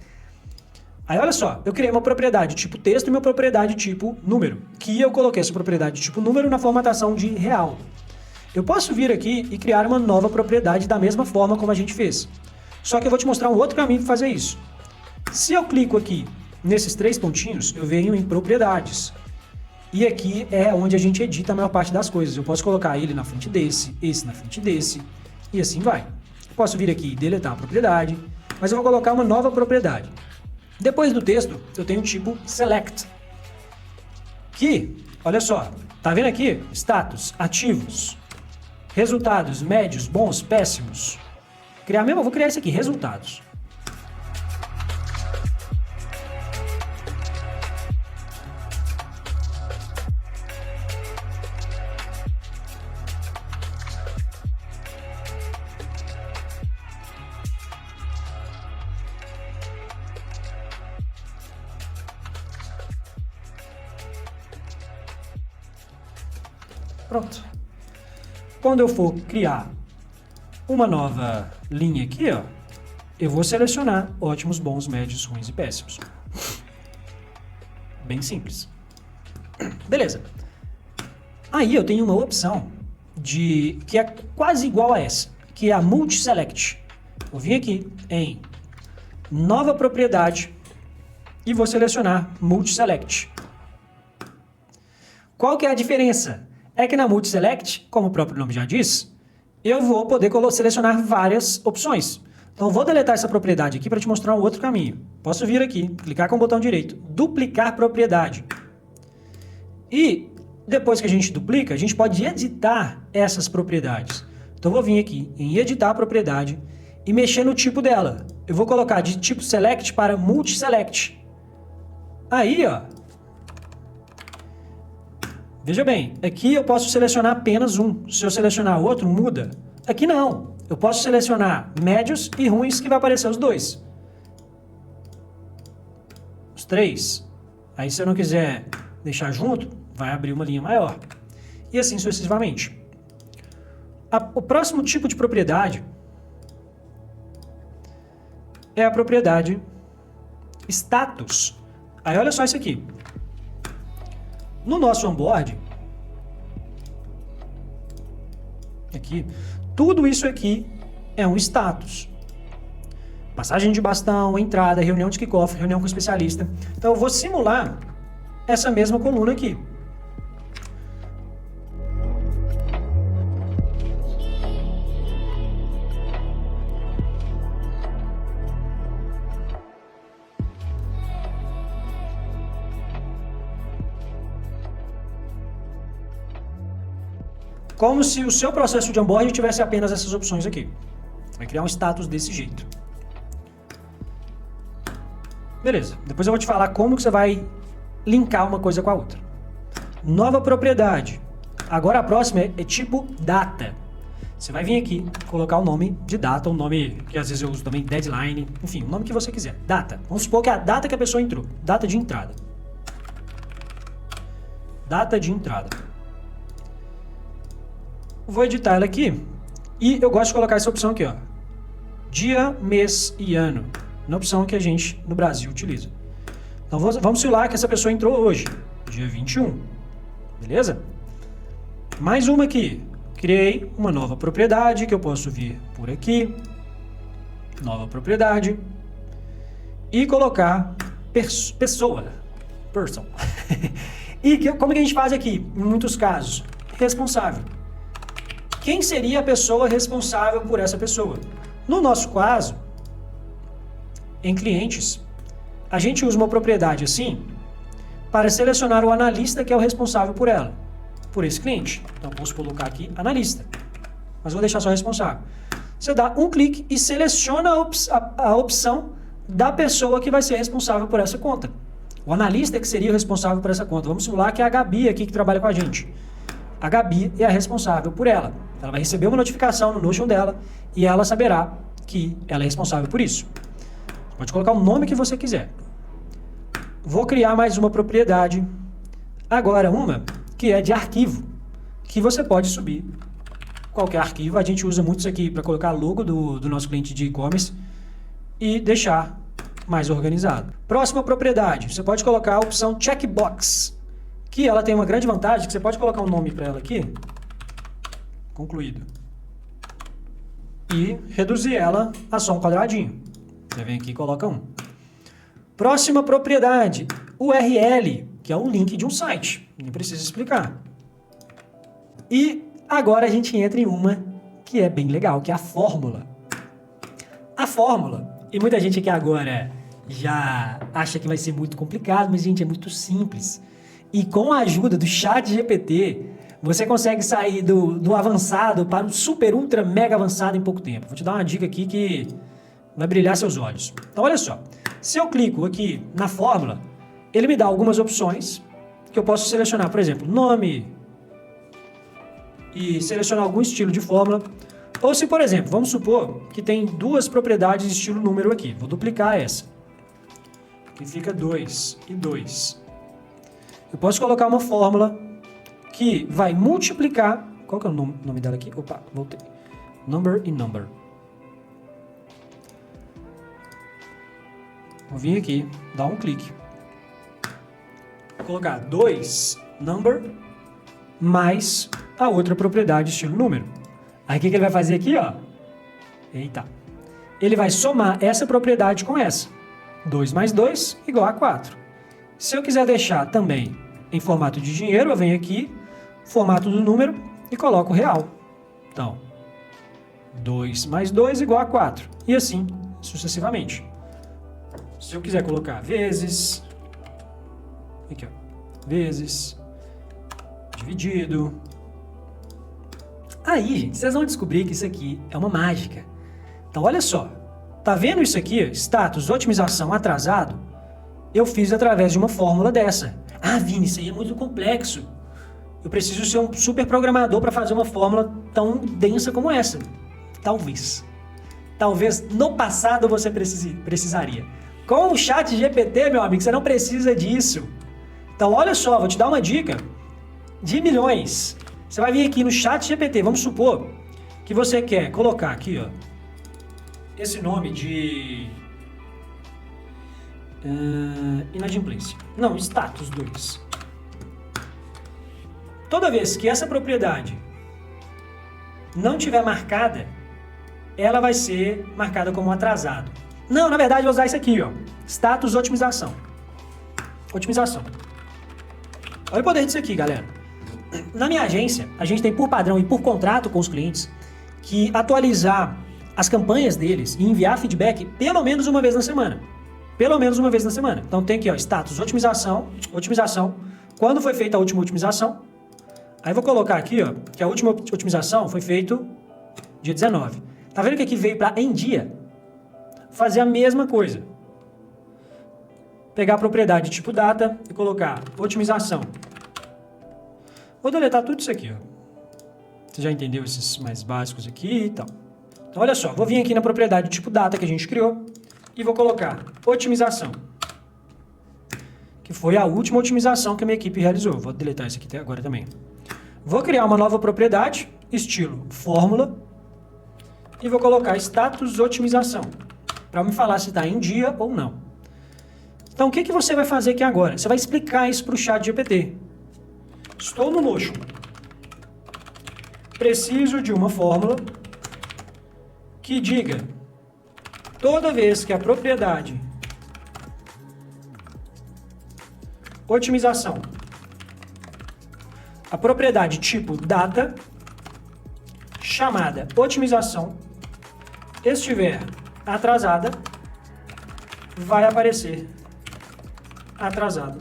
S1: Aí olha só, eu criei uma propriedade tipo texto e uma propriedade tipo número. Que eu coloquei essa propriedade tipo número na formatação de real. Eu posso vir aqui e criar uma nova propriedade da mesma forma como a gente fez. Só que eu vou te mostrar um outro caminho para fazer isso. Se eu clico aqui nesses 3 pontinhos, eu venho em propriedades. E aqui é onde a gente edita a maior parte das coisas. Eu posso colocar ele na frente desse, esse na frente desse, e assim vai. Eu posso vir aqui e deletar a propriedade, mas eu vou colocar uma nova propriedade. Depois do texto, eu tenho o tipo select. Que, olha só, tá vendo aqui? Status, ativos, resultados, médios, bons, péssimos. Vou criar esse aqui, resultados. Pronto. Quando eu for criar uma nova linha aqui, ó, eu vou selecionar ótimos, bons, médios, ruins e péssimos. Bem simples. Beleza. Aí eu tenho uma opção que é quase igual a essa, que é a Multi-Select. Vou vir aqui em nova propriedade e vou selecionar Multi-Select. Qual que é a diferença? É que na Multi-Select, como o próprio nome já diz, eu vou poder selecionar várias opções. Então, eu vou deletar essa propriedade aqui para te mostrar um outro caminho. Posso vir aqui, clicar com o botão direito, duplicar propriedade. E, depois que a gente duplica, a gente pode editar essas propriedades. Então, eu vou vir aqui em editar a propriedade e mexer no tipo dela. Eu vou colocar de tipo Select para Multi-Select. Aí, ó. Veja bem, aqui eu posso selecionar apenas um. Se eu selecionar outro, muda. Aqui não. Eu posso selecionar médios e ruins, que vai aparecer os dois. Os 3. Aí, se eu não quiser deixar junto, vai abrir uma linha maior. E assim sucessivamente. O próximo tipo de propriedade é a propriedade status. Aí, olha só isso aqui. No nosso onboard, aqui, tudo isso aqui é um status. Passagem de bastão, entrada, reunião de kickoff, reunião com o especialista. Então eu vou simular essa mesma coluna aqui. Como se o seu processo de onboarding tivesse apenas essas opções aqui. Vai criar um status desse jeito. Beleza. Depois eu vou te falar como que você vai linkar uma coisa com a outra. Nova propriedade. Agora a próxima é tipo data. Você vai vir aqui, colocar o nome de data, um nome que às vezes eu uso também, deadline, enfim, o nome que você quiser. Data. Vamos supor que é a data que a pessoa entrou. Data de entrada. data de entrada. Vou editar ela aqui e eu gosto de colocar essa opção aqui, ó, dia, mês e ano, na opção que a gente no Brasil utiliza. Então vamos simular que essa pessoa entrou hoje, dia 21, beleza? Mais uma aqui, criei uma nova propriedade que eu posso vir por aqui, nova propriedade, e colocar pessoa, person. E como que a gente faz aqui, em muitos casos? Responsável. Quem seria a pessoa responsável por essa pessoa? No nosso caso, em clientes, a gente usa uma propriedade assim para selecionar o analista que é o responsável por ela, por esse cliente. Então, posso colocar aqui analista, mas vou deixar só responsável. Você dá um clique e seleciona a opção da pessoa que vai ser responsável por essa conta. O analista que seria o responsável por essa conta. Vamos simular que é a Gabi aqui que trabalha com a gente. A Gabi é a responsável por ela. Ela vai receber uma notificação no Notion dela e ela saberá que ela é responsável por isso. Pode colocar o nome que você quiser. Vou criar mais uma propriedade. Agora uma que é de arquivo, que você pode subir qualquer arquivo. A gente usa muito isso aqui para colocar logo do nosso cliente de e-commerce e deixar mais organizado. Próxima propriedade, você pode colocar a opção checkbox, que ela tem uma grande vantagem, que você pode colocar um nome para ela aqui, concluído, e reduzir ela a só um quadradinho. Você vem aqui e coloca um. Próxima propriedade, URL, que é um link de um site, nem precisa explicar. E agora a gente entra em uma que é bem legal, que é a fórmula. A fórmula, e muita gente aqui agora já acha que vai ser muito complicado, mas gente, é muito simples. E com a ajuda do ChatGPT, você consegue sair do avançado para o super, ultra, mega avançado em pouco tempo. Vou te dar uma dica aqui que vai brilhar seus olhos. Então, olha só. Se eu clico aqui na fórmula, ele me dá algumas opções que eu posso selecionar. Por exemplo, nome e selecionar algum estilo de fórmula. Ou se, por exemplo, vamos supor que tem duas propriedades de estilo número aqui. Vou duplicar essa. Que fica 2 e 2. Eu posso colocar uma fórmula que vai multiplicar... Qual que é o nome dela aqui? Opa, voltei. Number e number. Vou vir aqui, dar um clique. Vou colocar 2 number mais a outra propriedade estilo número. Aí o que ele vai fazer aqui, ó? Eita. Ele vai somar essa propriedade com essa. 2 mais 2 igual a 4. Se eu quiser deixar também em formato de dinheiro, eu venho aqui, formato do número e coloco real. Então, 2 mais 2 igual a 4. E assim, sucessivamente. Se eu quiser colocar vezes, aqui ó, vezes, dividido. Aí, gente, vocês vão descobrir que isso aqui é uma mágica. Então, olha só. Tá vendo isso aqui? Status, otimização, atrasado. Eu fiz através de uma fórmula dessa. Ah, Vini, isso aí é muito complexo. Eu preciso ser um super programador para fazer uma fórmula tão densa como essa. Talvez. Talvez no passado você precisaria. Com o ChatGPT, meu amigo, você não precisa disso. Então, olha só, vou te dar uma dica de milhões. Você vai vir aqui no ChatGPT, vamos supor que você quer colocar aqui, ó, esse nome de inadimplência. Não, status 2. Toda vez que essa propriedade não tiver marcada, ela vai ser marcada como atrasado. Não, na verdade, eu vou usar isso aqui, ó. Status otimização. Otimização. Olha o poder disso aqui, galera. Na minha agência, a gente tem por padrão e por contrato com os clientes que atualizar as campanhas deles e enviar feedback pelo menos uma vez na semana. Pelo menos uma vez na semana. Então tem aqui, ó, status otimização, otimização. Quando foi feita a última otimização? Aí vou colocar aqui, ó, que a última otimização foi feita dia 19. Tá vendo que aqui veio para em dia? Fazer a mesma coisa. Pegar a propriedade tipo data e colocar otimização. Vou deletar tudo isso aqui, ó. Você já entendeu esses mais básicos aqui e tal. Então, olha só, vou vir aqui na propriedade tipo data que a gente criou e vou colocar otimização. que foi a última otimização que a minha equipe realizou. Vou deletar isso aqui agora também. Vou criar uma nova propriedade, estilo fórmula, e vou colocar status otimização, para me falar se está em dia ou não. Então, o que você vai fazer aqui agora? Você vai explicar isso para o ChatGPT. Estou no Notion. Preciso de uma fórmula que diga, toda vez que a propriedade otimização, a propriedade tipo data, chamada otimização, estiver atrasada, vai aparecer atrasado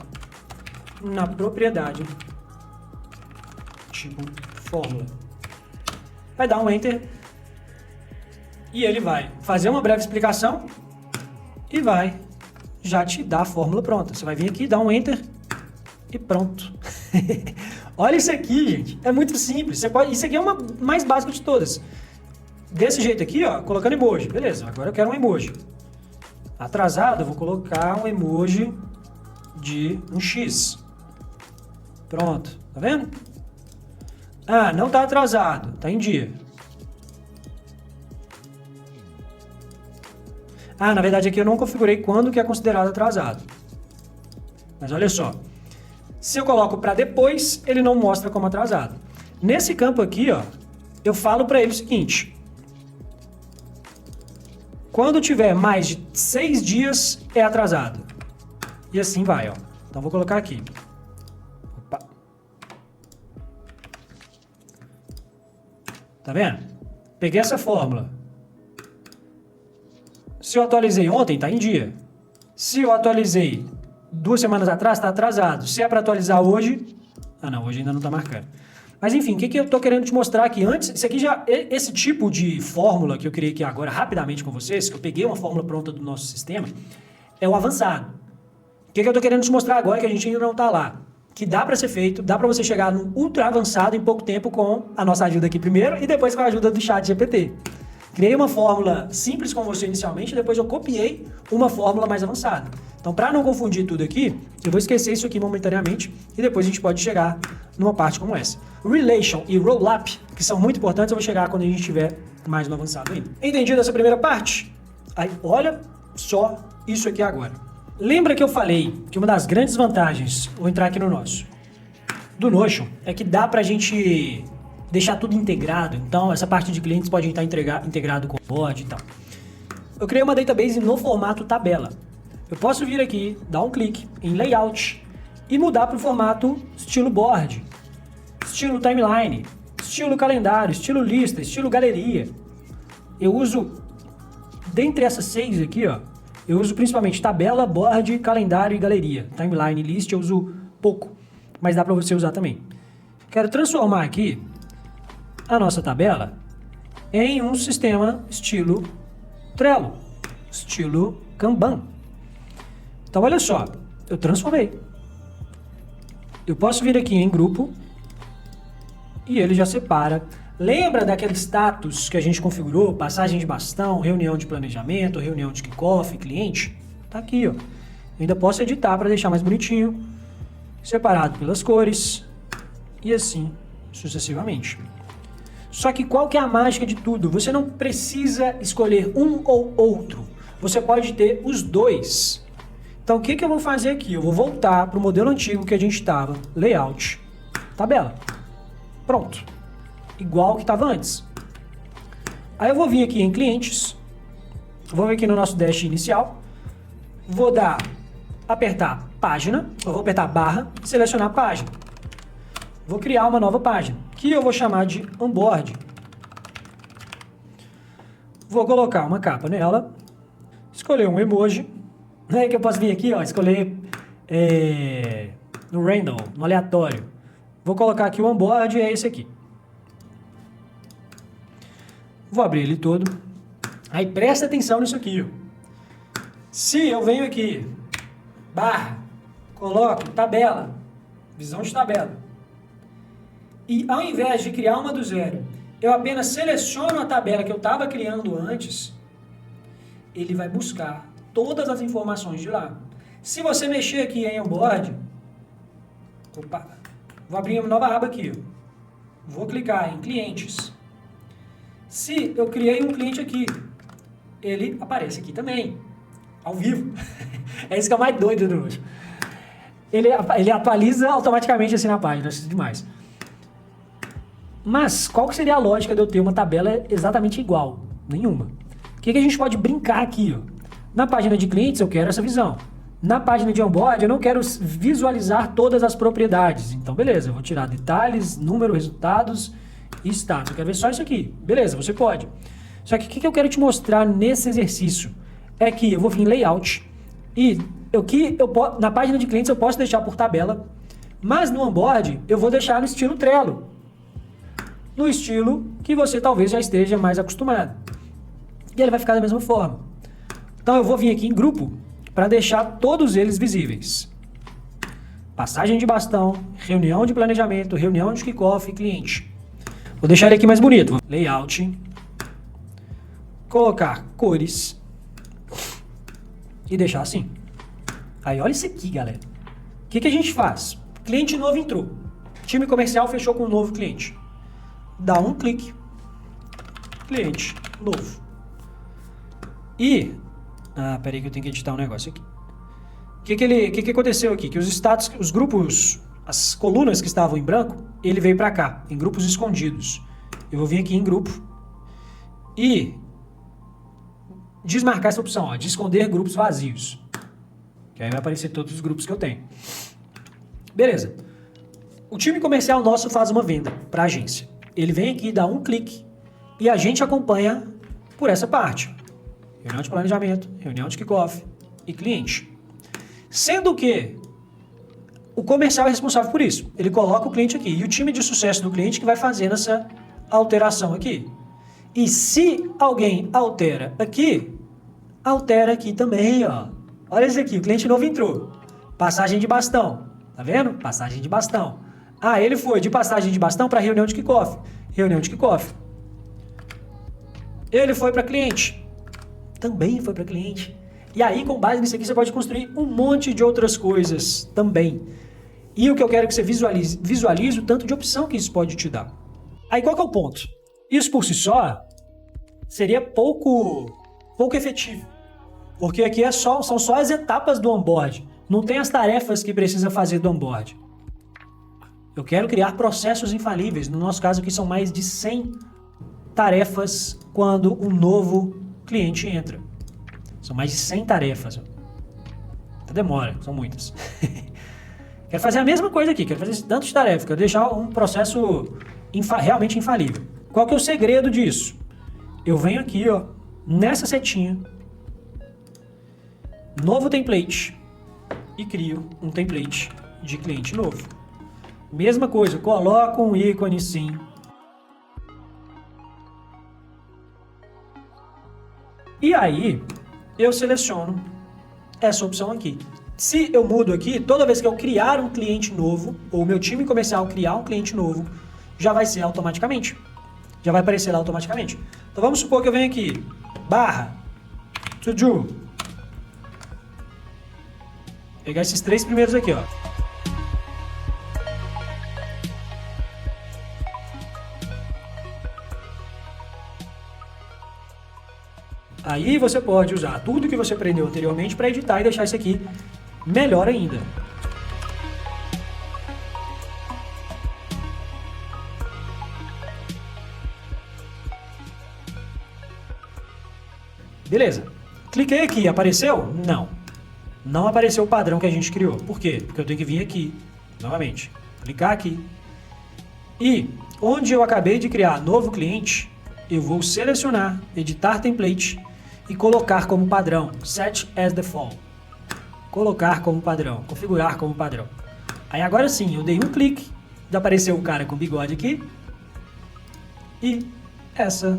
S1: na propriedade tipo fórmula. Vai dar um Enter e ele vai fazer uma breve explicação e vai já te dar a fórmula pronta. Você vai vir aqui, dar um Enter e pronto. Olha isso aqui, gente. É muito simples. Isso aqui é uma mais básica de todas. Desse jeito aqui, ó, colocando emoji. Beleza, agora eu quero um emoji. Atrasado, eu vou colocar um emoji de um X. Pronto. Tá vendo? Ah, não tá atrasado. Tá em dia. Ah, na verdade aqui eu não configurei quando que é considerado atrasado. Mas olha só. Se eu coloco para depois, ele não mostra como atrasado. Nesse campo aqui, ó, eu falo para ele o seguinte. Quando tiver mais de 6 dias, é atrasado. E assim vai, ó. Então vou colocar aqui. Opa. Tá vendo? Peguei essa fórmula. Se eu atualizei ontem, tá em dia. Se eu atualizei 2 semanas atrás, está atrasado. Se é para atualizar hoje... Ah, não, hoje ainda não está marcando. Mas enfim, o que eu estou querendo te mostrar aqui antes? Isso aqui já... Esse tipo de fórmula que eu criei aqui agora, rapidamente com vocês, que eu peguei uma fórmula pronta do nosso sistema, é o avançado. O que eu estou querendo te mostrar agora, que a gente ainda não está lá? Que dá para ser feito, dá para você chegar no ultra avançado em pouco tempo com a nossa ajuda aqui primeiro e depois com a ajuda do ChatGPT. Criei uma fórmula simples com você inicialmente, depois eu copiei uma fórmula mais avançada. Então, para não confundir tudo aqui, eu vou esquecer isso aqui momentaneamente e depois a gente pode chegar numa parte como essa. Relation e Rollup, que são muito importantes, eu vou chegar quando a gente estiver mais no avançado ainda. Entendido essa primeira parte? Aí, olha só isso aqui agora. Lembra que eu falei que uma das grandes vantagens, vou entrar aqui no nosso, do Notion, é que dá pra gente deixar tudo integrado. Então, essa parte de clientes pode estar integrado com o board e tal. Eu criei uma database no formato tabela. Eu posso vir aqui, dar um clique em Layout e mudar para o formato estilo board, estilo timeline, estilo calendário, estilo lista, estilo galeria. Eu uso, dentre essas 6 aqui, ó, eu uso principalmente tabela, board, calendário e galeria. Timeline e list eu uso pouco, mas dá para você usar também. Quero transformar aqui a nossa tabela em um sistema estilo Trello, estilo Kanban. Então, olha só, eu transformei. Eu posso vir aqui em grupo e ele já separa. Lembra daquele status que a gente configurou? Passagem de bastão, reunião de planejamento, reunião de kickoff, cliente? Tá aqui, ó. Eu ainda posso editar para deixar mais bonitinho, separado pelas cores e assim sucessivamente. Só que qual que é a mágica de tudo? Você não precisa escolher um ou outro. Você pode ter os dois. Então, o que eu vou fazer aqui? Eu vou voltar para o modelo antigo que a gente estava, Layout, tabela. Pronto. Igual que estava antes. Aí eu vou vir aqui em clientes, vou vir aqui no nosso dash inicial, vou apertar página, eu vou apertar barra, selecionar página. Vou criar uma nova página, que eu vou chamar de onboard. Vou colocar uma capa nela, escolher um emoji. É que eu posso vir aqui, ó, escolher no random, no aleatório. Vou colocar aqui o onboard, é esse aqui. Vou abrir ele todo. Aí presta atenção nisso aqui, ó. Se eu venho aqui, barra, coloco tabela, visão de tabela, e ao invés de criar uma do zero, eu apenas seleciono a tabela que eu estava criando antes, ele vai buscar todas as informações de lá. Se você mexer aqui em onboard, opa, vou abrir uma nova aba aqui, ó. Vou clicar em clientes. Se eu criei um cliente aqui, ele aparece aqui também, ao vivo. É isso que é o mais doido do hoje. Ele atualiza automaticamente assim na página, isso é demais. Mas qual que seria a lógica de eu ter uma tabela exatamente igual? Nenhuma. O que a gente pode brincar aqui? Ó? Na página de clientes eu quero essa visão. Na página de onboard eu não quero visualizar todas as propriedades. Então beleza, eu vou tirar detalhes, número, resultados e status. Eu quero ver só isso aqui. Beleza, você pode. Só que o que eu quero te mostrar nesse exercício é que eu vou vir em layout e na página de clientes eu posso deixar por tabela, mas no onboard eu vou deixar no estilo Trello. No estilo que você talvez já esteja mais acostumado. E ele vai ficar da mesma forma. Então eu vou vir aqui em grupo para deixar todos eles visíveis. Passagem de bastão, reunião de planejamento, reunião de kickoff e cliente. Vou deixar ele aqui mais bonito. Layout. Colocar cores. E deixar assim. Aí olha isso aqui, galera. O que a gente faz? Cliente novo entrou. Time comercial fechou com um novo cliente. Dá um clique. Cliente novo. E... peraí que eu tenho que editar um negócio aqui. O que aconteceu aqui? Que os status, os grupos, as colunas que estavam em branco, ele veio para cá, em grupos escondidos. Eu vou vir aqui em grupo e desmarcar essa opção, ó, de esconder grupos vazios. Que aí vai aparecer todos os grupos que eu tenho. Beleza. O time comercial nosso faz uma venda para a agência. Ele vem aqui, dá um clique e a gente acompanha por essa parte. Reunião de planejamento, reunião de kickoff e cliente. Sendo que o comercial é responsável por isso. Ele coloca o cliente aqui e o time de sucesso do cliente que vai fazendo essa alteração aqui. E se alguém altera aqui também, ó. Olha isso aqui, o cliente novo entrou. Passagem de bastão. Tá vendo? Passagem de bastão. Ele foi de passagem de bastão para reunião de kickoff. Reunião de kickoff. Ele foi para cliente. Também foi para cliente. E aí, com base nisso aqui, você pode construir um monte de outras coisas também. E o que eu quero que você visualize o tanto de opção que isso pode te dar. Aí, qual que é o ponto? Isso por si só seria pouco efetivo. Porque aqui são só as etapas do onboard. Não tem as tarefas que precisa fazer do onboard. Eu quero criar processos infalíveis. No nosso caso aqui são mais de 100 tarefas quando um novo cliente entra. São mais de 100 tarefas. Até demora, são muitas. Quero fazer a mesma coisa aqui, quero fazer tanto de tarefa, quero deixar um processo realmente infalível. Qual que é o segredo disso? Eu venho aqui, ó, nessa setinha, novo template, e crio um template de cliente novo. Mesma coisa, coloco um ícone sim. E aí, eu seleciono essa opção aqui. Se eu mudo aqui, toda vez que eu criar um cliente novo, ou o meu time comercial criar um cliente novo, já vai ser automaticamente. Já vai aparecer lá automaticamente. Então vamos supor que eu venho aqui, /to do. Pegar esses 3 primeiros aqui, ó. Aí você pode usar tudo que você aprendeu anteriormente para editar e deixar isso aqui melhor ainda. Beleza. Cliquei aqui, apareceu? Não. Não apareceu o padrão que a gente criou. Por quê? Porque eu tenho que vir aqui, novamente, clicar aqui. E onde eu acabei de criar novo cliente, eu vou selecionar, editar template e colocar como padrão, set as default. Colocar como padrão, configurar como padrão. Aí agora sim, eu dei um clique, já apareceu o cara com bigode aqui. E essa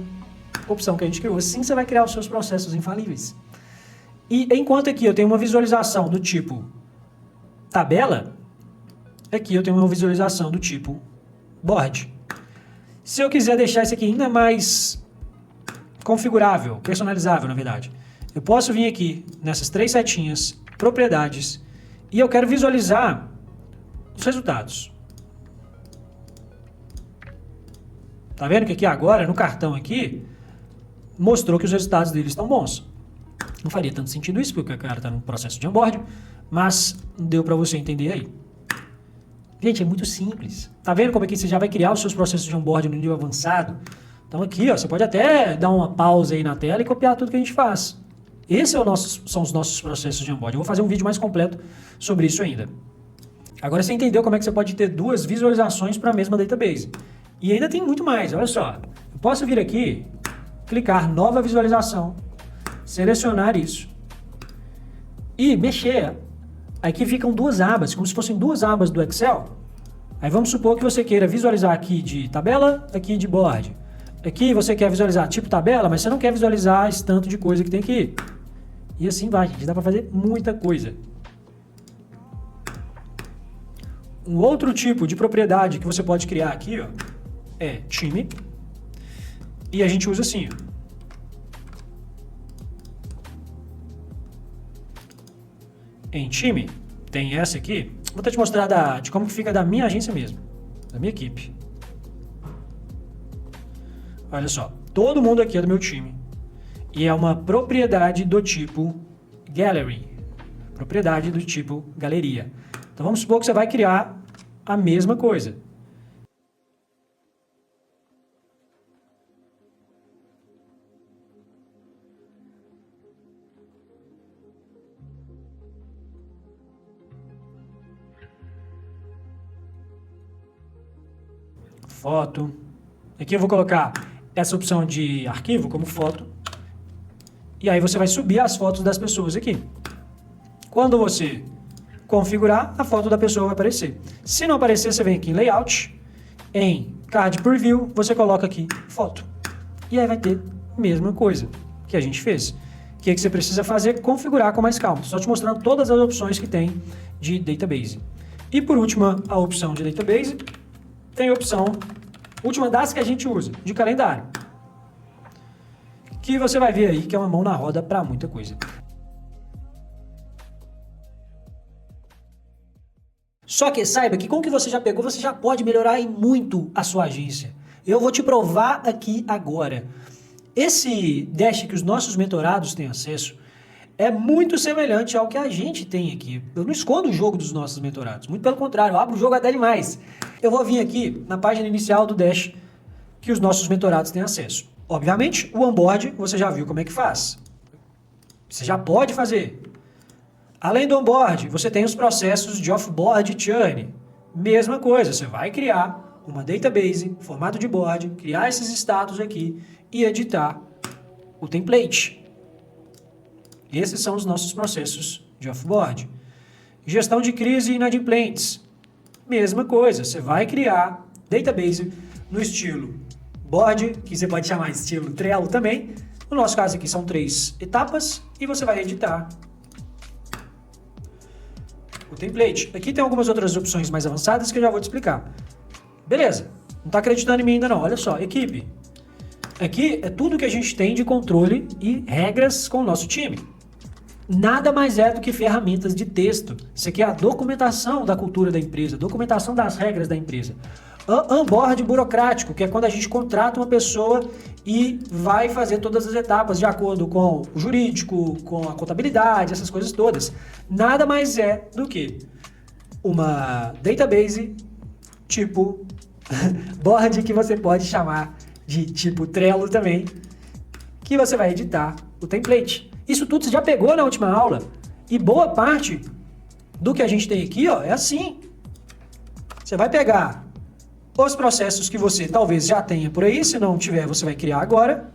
S1: opção que a gente criou. Assim você vai criar os seus processos infalíveis. E enquanto aqui eu tenho uma visualização do tipo tabela, aqui eu tenho uma visualização do tipo board. Se eu quiser deixar isso aqui ainda mais configurável, personalizável na verdade, eu posso vir aqui nessas 3 setinhas propriedades, e eu quero visualizar os resultados. Tá vendo que aqui agora, no cartão aqui, mostrou que os resultados dele estão bons. Não faria tanto sentido isso, porque o cara está no processo de onboarding, mas deu para você entender aí. Gente, é muito simples. Tá vendo como aqui você já vai criar os seus processos de onboarding no nível avançado? Então aqui, ó, você pode até dar uma pausa aí na tela e copiar tudo que a gente faz. Esses são os nossos processos de onboarding. Eu vou fazer um vídeo mais completo sobre isso ainda. Agora você entendeu como é que você pode ter duas visualizações para a mesma database. E ainda tem muito mais, olha só. Eu posso vir aqui, clicar nova visualização, selecionar isso e mexer. Aqui ficam duas abas, como se fossem duas abas do Excel. Aí vamos supor que você queira visualizar aqui de tabela, aqui de board. Aqui você quer visualizar tipo tabela, mas você não quer visualizar esse tanto de coisa que tem aqui. E assim vai, gente. Dá para fazer muita coisa. Um outro tipo de propriedade que você pode criar aqui, ó, é time. E a gente usa assim, ó. Em time, tem essa aqui. Vou até te mostrar de como que fica da minha agência mesmo, da minha equipe. Olha só, todo mundo aqui é do meu time. E é uma propriedade do tipo Gallery. Propriedade do tipo galeria. Então vamos supor que você vai criar a mesma coisa. Foto. Aqui eu vou colocar essa opção de arquivo como foto. E aí você vai subir as fotos das pessoas aqui. Quando você configurar, a foto da pessoa vai aparecer. Se não aparecer, você vem aqui em Layout, em Card Preview, você coloca aqui foto. E aí vai ter a mesma coisa que a gente fez. O que é que você precisa fazer? Configurar com mais calma. Só te mostrando todas as opções que tem de Database. E por último, a opção de Database, tem a opção, última das que a gente usa, de calendário. Que você vai ver aí que é uma mão na roda para muita coisa. Só que saiba que com o que você já pegou, você já pode melhorar em muito a sua agência. Eu vou te provar aqui agora. Esse dash que os nossos mentorados têm acesso é muito semelhante ao que a gente tem aqui. Eu não escondo o jogo dos nossos mentorados. Muito pelo contrário, eu abro o jogo até demais. Eu vou vir aqui na página inicial do Dash que os nossos mentorados têm acesso. Obviamente, o onboard você já viu como é que faz. Você já pode fazer. Além do onboard, você tem os processos de offboard churn. Mesma coisa, você vai criar uma database, formato de board, criar esses status aqui e editar o template. Esses são os nossos processos de offboard. Gestão de crise e inadimplentes. Mesma coisa, você vai criar database no estilo board, que você pode chamar de estilo Trello também. No nosso caso aqui são 3 etapas e você vai editar o template. Aqui tem algumas outras opções mais avançadas que eu já vou te explicar. Beleza, não está acreditando em mim ainda não. Olha só, equipe. Aqui é tudo que a gente tem de controle e regras com o nosso time. Nada mais é do que ferramentas de texto. Isso aqui é a documentação da cultura da empresa, documentação das regras da empresa. Onboard burocrático, que é quando a gente contrata uma pessoa e vai fazer todas as etapas de acordo com o jurídico, com a contabilidade, essas coisas todas. Nada mais é do que uma database tipo board, que você pode chamar de tipo Trello também, que você vai editar o template. Isso tudo você já pegou na última aula. E boa parte do que a gente tem aqui, ó, é assim. Você vai pegar os processos que você talvez já tenha por aí, se não tiver, você vai criar agora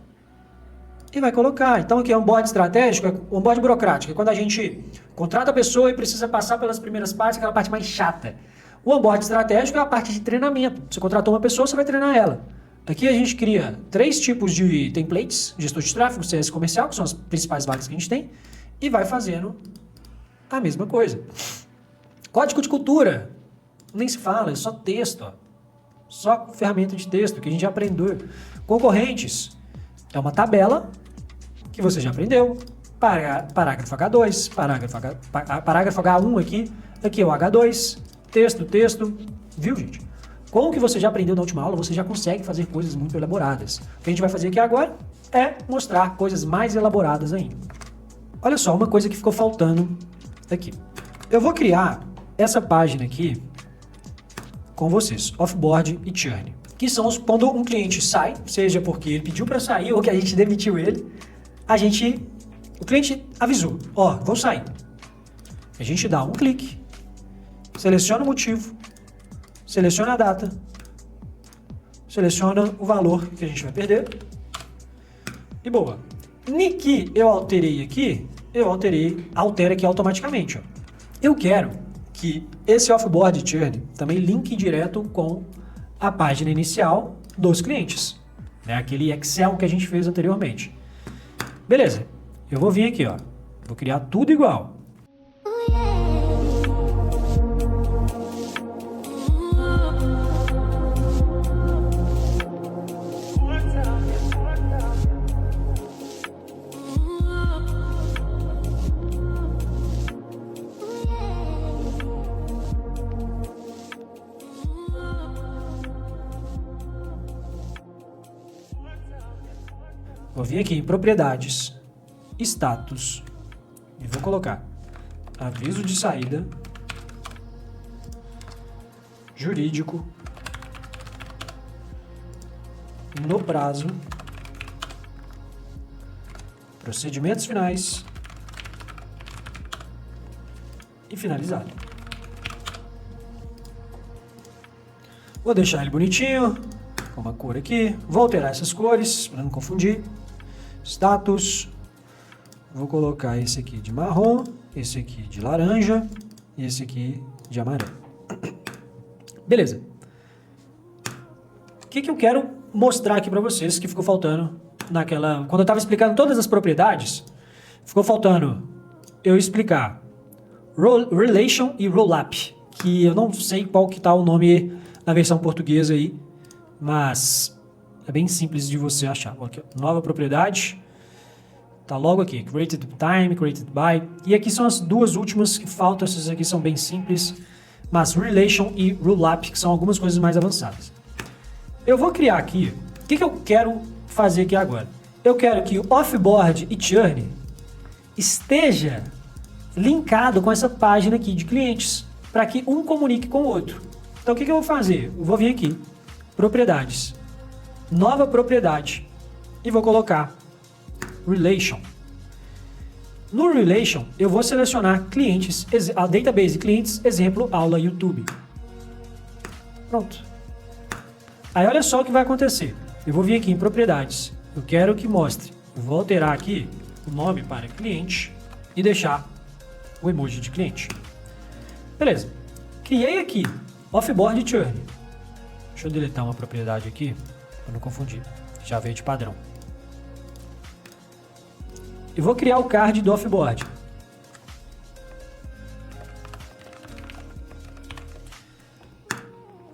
S1: e vai colocar. Então aqui é um onboard estratégico, um onboard burocrático, é quando a gente contrata a pessoa e precisa passar pelas primeiras partes, aquela parte mais chata. O onboard estratégico é a parte de treinamento. Você contratou uma pessoa, você vai treinar ela. Aqui a gente cria 3 tipos de templates, gestor de tráfego, CS comercial, que são as principais vagas que a gente tem, e vai fazendo a mesma coisa. Código de cultura, nem se fala, é só texto, ó. Só ferramenta de texto que a gente já aprendeu. Concorrentes, é uma tabela que você já aprendeu. parágrafo H2, parágrafo H1 aqui é o H2, texto, viu, gente? Com o que você já aprendeu na última aula, você já consegue fazer coisas muito elaboradas. O que a gente vai fazer aqui agora é mostrar coisas mais elaboradas ainda. Olha só, uma coisa que ficou faltando aqui. Eu vou criar essa página aqui com vocês, offboard e churn, que são quando um cliente sai, seja porque ele pediu para sair ou que a gente demitiu ele, o cliente avisou, ó, vou sair. A gente dá um clique, seleciona o motivo, seleciona a data, seleciona o valor que a gente vai perder e boa. No que eu alterei aqui, altera aqui automaticamente. Ó. Eu quero que esse offboard churn também linke direto com a página inicial dos clientes, né? Aquele Excel que a gente fez anteriormente. Beleza, eu vou vir aqui, ó, vou criar tudo igual. Vou vir aqui em propriedades, status, e vou colocar aviso de saída, jurídico, no prazo, procedimentos finais e finalizado. Vou deixar ele bonitinho, com uma cor aqui, vou alterar essas cores para não confundir. Status, vou colocar esse aqui de marrom, esse aqui de laranja e esse aqui de amarelo. Beleza. O que eu quero mostrar aqui para vocês que ficou faltando quando eu estava explicando todas as propriedades, ficou faltando eu explicar relation e rollup, que eu não sei qual que tá o nome na versão portuguesa aí, mas é bem simples de você achar. Aqui, nova propriedade, tá logo aqui, created time, created by, e aqui são as duas últimas que faltam, essas aqui são bem simples, mas relation e rollup, que são algumas coisas mais avançadas. Eu vou criar aqui, o que eu quero fazer aqui agora? Eu quero que o offboard e churn esteja linkado com essa página aqui de clientes, para que um comunique com o outro. Então o que eu vou fazer? Eu vou vir aqui, propriedades, nova propriedade, e vou colocar relation. No relation, eu vou selecionar clientes, a database clientes, exemplo, aula YouTube. Pronto. Aí olha só o que vai acontecer. Eu vou vir aqui em propriedades, eu quero que mostre, eu vou alterar aqui o nome para cliente e deixar o emoji de cliente. Beleza. Criei aqui, offboard churn. Deixa eu deletar uma propriedade aqui, para não confundir. Já veio de padrão. Eu vou criar o card do offboard.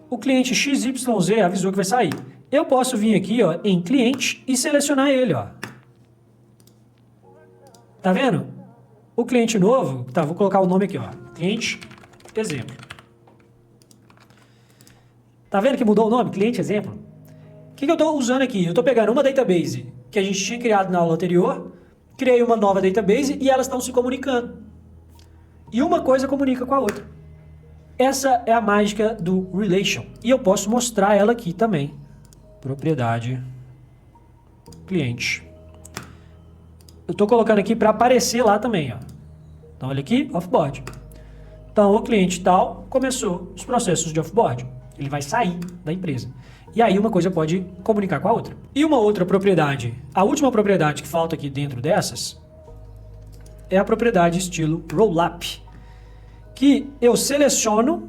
S1: O cliente XYZ avisou que vai sair. Eu posso vir aqui, ó, em cliente e selecionar ele, ó. Tá vendo? O cliente novo, tá, vou colocar o nome aqui, ó. Cliente exemplo. Tá vendo que mudou o nome? Cliente exemplo. O que eu estou usando aqui? Eu estou pegando uma database que a gente tinha criado na aula anterior, criei uma nova database e elas estão se comunicando. E uma coisa comunica com a outra. Essa é a mágica do relation. E eu posso mostrar ela aqui também. Propriedade, cliente. Eu estou colocando aqui para aparecer lá também, ó. Então olha aqui, offboard. Então o cliente tal começou os processos de offboard. Ele vai sair da empresa. E aí uma coisa pode comunicar com a outra. E uma outra propriedade, a última propriedade que falta aqui dentro dessas, é a propriedade estilo rollup, que eu seleciono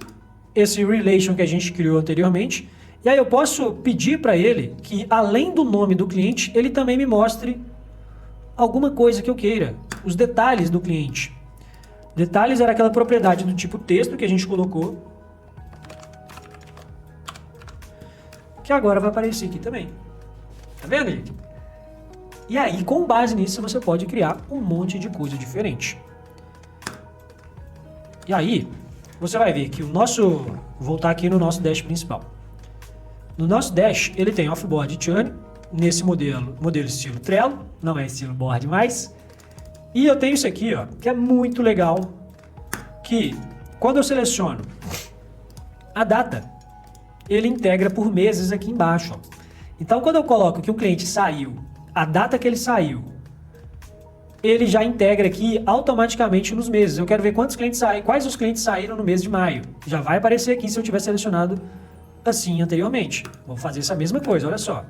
S1: esse relation que a gente criou anteriormente, e aí eu posso pedir para ele que, além do nome do cliente, ele também me mostre alguma coisa que eu queira, os detalhes do cliente. Detalhes era aquela propriedade do tipo texto que a gente colocou, que agora vai aparecer aqui também. Tá vendo, gente? E aí, com base nisso, você pode criar um monte de coisa diferente. E aí, você vai ver que o nosso... Vou voltar aqui no nosso dash principal. No nosso dash, ele tem offboard churn, nesse modelo estilo Trello, não é estilo board mais. E eu tenho isso aqui, ó, que é muito legal, que quando eu seleciono a data, ele integra por meses aqui embaixo, ó. Então, quando eu coloco que um cliente saiu, a data que ele saiu, ele já integra aqui automaticamente nos meses. Eu quero ver quantos clientes saem, quais os clientes saíram no mês de maio. Já vai aparecer aqui se eu tiver selecionado assim anteriormente. Vou fazer essa mesma coisa, olha só.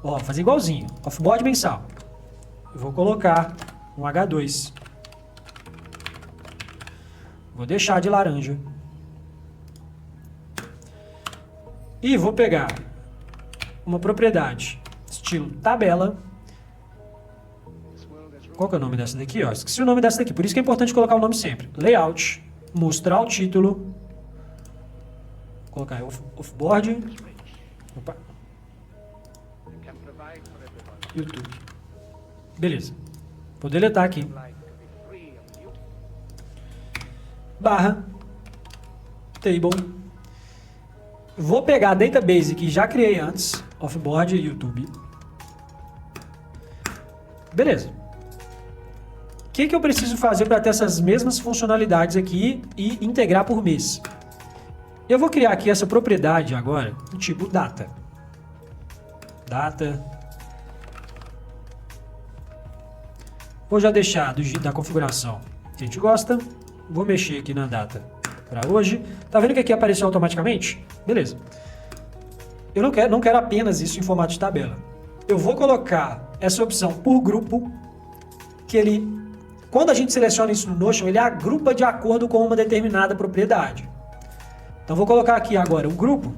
S1: Ó, fazer igualzinho. Offboard mensal. Eu vou colocar um H2. Vou deixar de laranja. E vou pegar uma propriedade estilo tabela. Qual que é o nome dessa daqui? Ó, esqueci o nome dessa daqui, por isso que é importante colocar o nome sempre. Layout, mostrar o título. Vou colocar offboard. Opa. YouTube. Beleza. Vou deletar aqui. Barra. Table. Vou pegar a database que já criei antes. Offboard YouTube. Beleza. O que eu preciso fazer para ter essas mesmas funcionalidades aqui e integrar por mês? Eu vou criar aqui essa propriedade agora, do tipo data. Data. Vou já deixar da configuração que a gente gosta. Vou mexer aqui na data para hoje. Tá vendo que aqui apareceu automaticamente? Beleza. Eu não quero apenas isso em formato de tabela. Eu vou colocar essa opção por grupo, que ele... Quando a gente seleciona isso no Notion, ele agrupa de acordo com uma determinada propriedade. Então, vou colocar aqui agora um grupo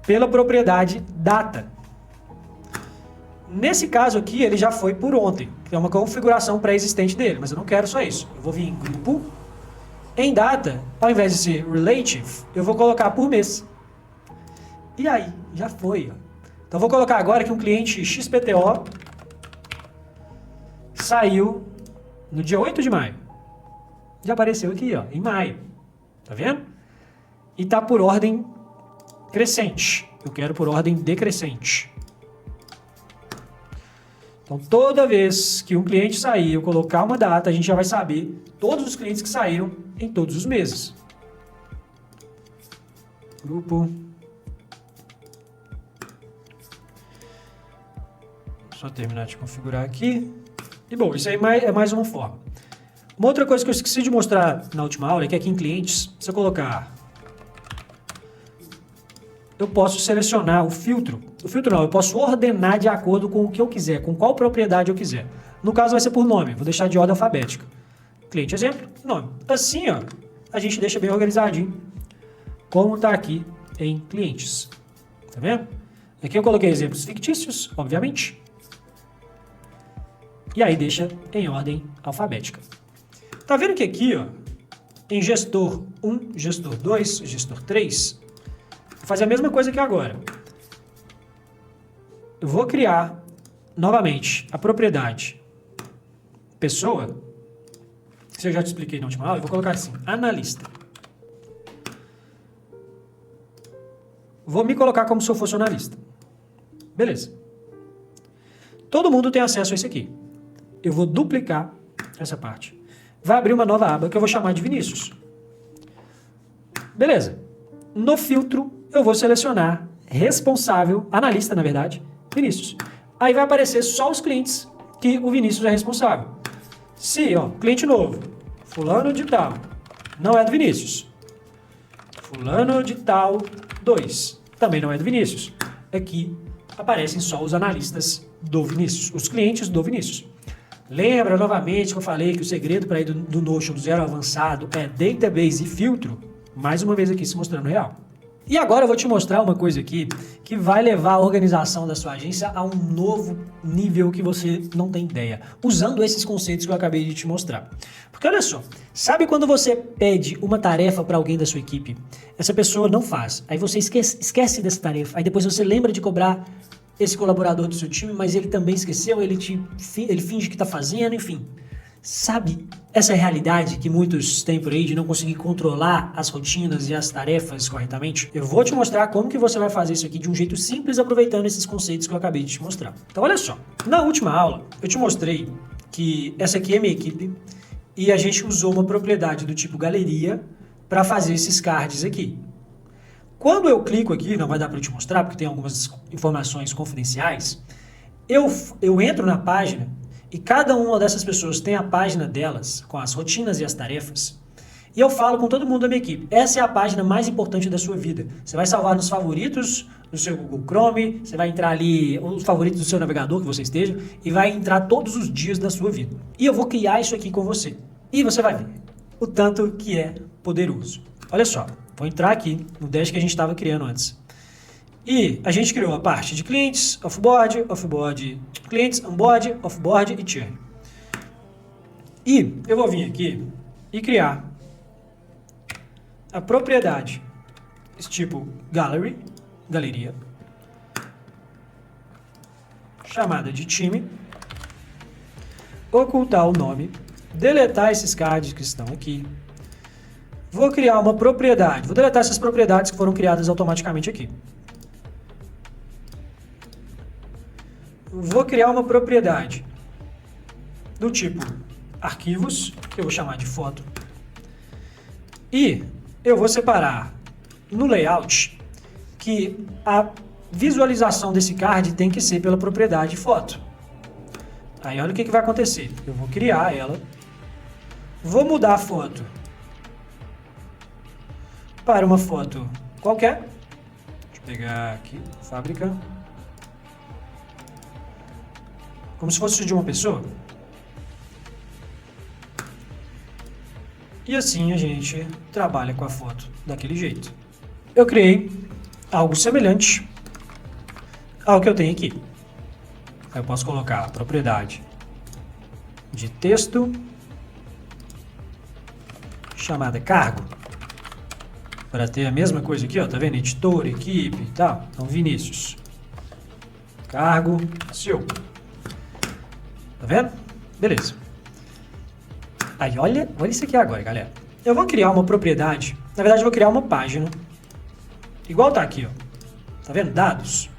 S1: pela propriedade data. Nesse caso aqui, ele já foi por ontem, que é uma configuração pré-existente dele, mas eu não quero só isso. Eu vou vir em grupo, em data, ao invés de ser relative, eu vou colocar por mês. E aí, já foi. Ó. Então, vou colocar agora que um cliente XPTO saiu no dia 8 de maio. Já apareceu aqui, ó, em maio. Tá vendo? E tá por ordem crescente. Eu quero por ordem decrescente. Então, toda vez que um cliente sair, eu colocar uma data, a gente já vai saber todos os clientes que saíram em todos os meses. Grupo. Só terminar de configurar aqui. E bom, isso aí é mais uma forma. Uma outra coisa que eu esqueci de mostrar na última aula é que aqui em clientes, se eu colocar... Eu posso selecionar o filtro. O filtro não, eu posso ordenar de acordo com o que eu quiser, com qual propriedade eu quiser. No caso vai ser por nome, vou deixar de ordem alfabética. Cliente exemplo, nome. Assim, ó, a gente deixa bem organizadinho, como está aqui em clientes. Tá vendo? Aqui eu coloquei exemplos fictícios, obviamente. E aí deixa em ordem alfabética. Tá vendo que aqui, ó, em gestor 1, gestor 2, gestor 3, vou fazer a mesma coisa que agora. Eu vou criar novamente a propriedade pessoa, que eu já te expliquei na última aula, eu vou colocar assim, analista. Vou me colocar como se eu fosse analista. Beleza. Todo mundo tem acesso a isso aqui. Eu vou duplicar essa parte. Vai abrir uma nova aba que eu vou chamar de Vinícius. Beleza. No filtro, eu vou selecionar responsável, analista, na verdade, Vinícius. Aí vai aparecer só os clientes que o Vinícius é responsável. Se, ó, cliente novo, fulano de tal, não é do Vinícius. Fulano de tal 2, também não é do Vinícius. Aqui aparecem só os analistas do Vinícius, os clientes do Vinícius. Lembra novamente que eu falei que o segredo para ir do Notion do zero avançado é database e filtro? Mais uma vez aqui se mostrando real. E agora eu vou te mostrar uma coisa aqui que vai levar a organização da sua agência a um novo nível que você não tem ideia, usando esses conceitos que eu acabei de te mostrar. Porque olha só, sabe quando você pede uma tarefa para alguém da sua equipe, essa pessoa não faz, aí você esquece dessa tarefa, aí depois você lembra de cobrar esse colaborador do seu time, mas ele também esqueceu, ele finge que está fazendo, enfim. Sabe essa realidade que muitos têm por aí de não conseguir controlar as rotinas e as tarefas corretamente? Eu vou te mostrar como que você vai fazer isso aqui de um jeito simples, aproveitando esses conceitos que eu acabei de te mostrar. Então olha só, na última aula eu te mostrei que essa aqui é minha equipe e a gente usou uma propriedade do tipo galeria para fazer esses cards aqui. Quando eu clico aqui, não vai dar para te mostrar porque tem algumas informações confidenciais, eu entro na página e cada uma dessas pessoas tem a página delas, com as rotinas e as tarefas, e eu falo com todo mundo da minha equipe. Essa é a página mais importante da sua vida. Você vai salvar nos favoritos do seu Google Chrome, você vai entrar ali, os favoritos do seu navegador que você esteja, e vai entrar todos os dias da sua vida. E eu vou criar isso aqui com você. E você vai ver o tanto que é poderoso. Olha só, vou entrar aqui no dash que a gente estava criando antes. E a gente criou a parte de clientes, offboard, clientes, onboard, offboard e churn. E eu vou vir aqui e criar a propriedade, esse tipo gallery, galeria, chamada de time, ocultar o nome, deletar esses cards que estão aqui. Vou criar uma propriedade, vou deletar essas propriedades que foram criadas automaticamente aqui. Vou criar uma propriedade do tipo arquivos, que eu vou chamar de foto. E eu vou separar no layout que a visualização desse card tem que ser pela propriedade foto. Aí olha o que vai acontecer. Eu vou criar ela, vou mudar a foto para uma foto qualquer. Deixa eu pegar aqui, fábrica. Como se fosse de uma pessoa. E assim a gente trabalha com a foto daquele jeito. Eu criei algo semelhante ao que eu tenho aqui. Eu posso colocar a propriedade de texto chamada cargo para ter a mesma coisa aqui, ó, tá vendo? Editor, equipe e tal. Então, Vinícius. Cargo seu. Tá vendo? Beleza. Aí, olha isso aqui agora, galera. Eu vou criar uma propriedade. Na verdade, eu vou criar uma página. Igual tá aqui, ó. Tá vendo? Dados.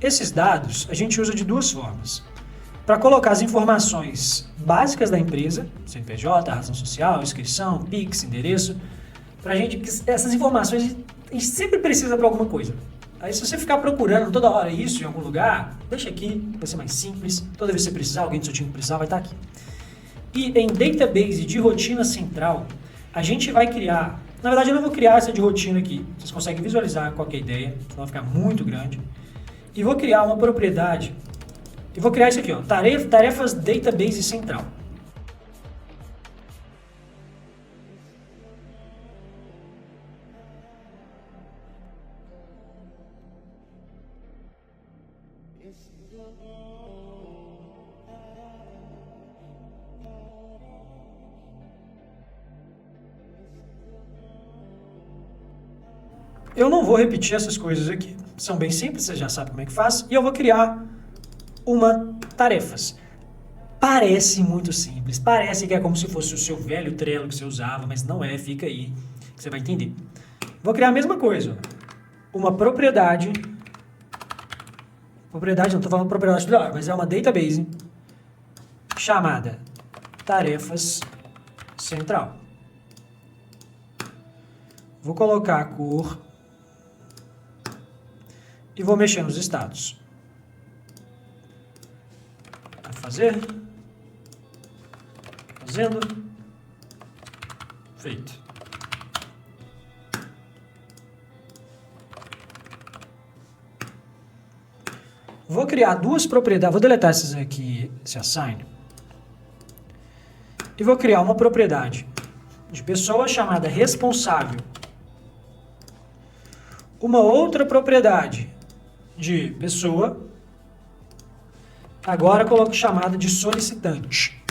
S1: Esses dados a gente usa de duas formas. Para colocar as informações básicas da empresa, CNPJ, razão social, inscrição, Pix, endereço. Pra gente, essas informações a gente sempre precisa para alguma coisa. Aí se você ficar procurando toda hora isso em algum lugar, deixa aqui, vai ser mais simples. Toda vez que você precisar, alguém do seu time precisar, vai estar aqui. E em database de rotina central, a gente vai criar... Na verdade, eu não vou criar essa de rotina aqui. Vocês conseguem visualizar qual que é a ideia, senão vai ficar muito grande. E vou criar uma propriedade. E vou criar isso aqui, ó, tarefas database central. Eu não vou repetir essas coisas aqui. São bem simples, você já sabe como é que faz. E eu vou criar uma tarefas. Parece muito simples. Parece que é como se fosse o seu velho Trello que você usava, mas não é. Fica aí, que você vai entender. Vou criar a mesma coisa. Uma propriedade. Propriedade, não estou falando propriedade, mas é uma database chamada tarefas central. Vou colocar a cor e vou mexer nos estados. Vai fazer. Fazendo. Feito. Vou criar duas propriedades. Vou deletar essas aqui, esse assign. E vou criar uma propriedade de pessoa chamada responsável. Uma outra propriedade de pessoa, agora coloco chamada de solicitante.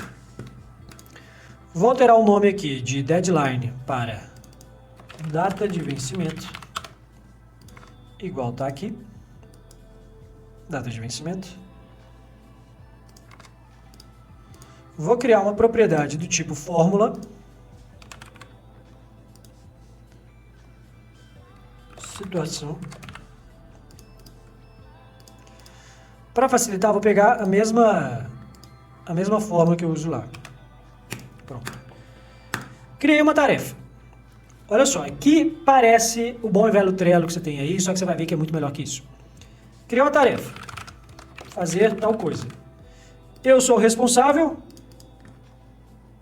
S1: Vou alterar o nome aqui de deadline para data de vencimento, igual tá aqui. data de vencimento. Vou criar uma propriedade do tipo fórmula. Situação. Para facilitar, vou pegar a mesma fórmula que eu uso lá. Pronto. Criei uma tarefa. Olha só, aqui parece o bom e velho Trello que você tem aí, só que você vai ver que é muito melhor que isso. Criei uma tarefa. Fazer tal coisa. Eu sou o responsável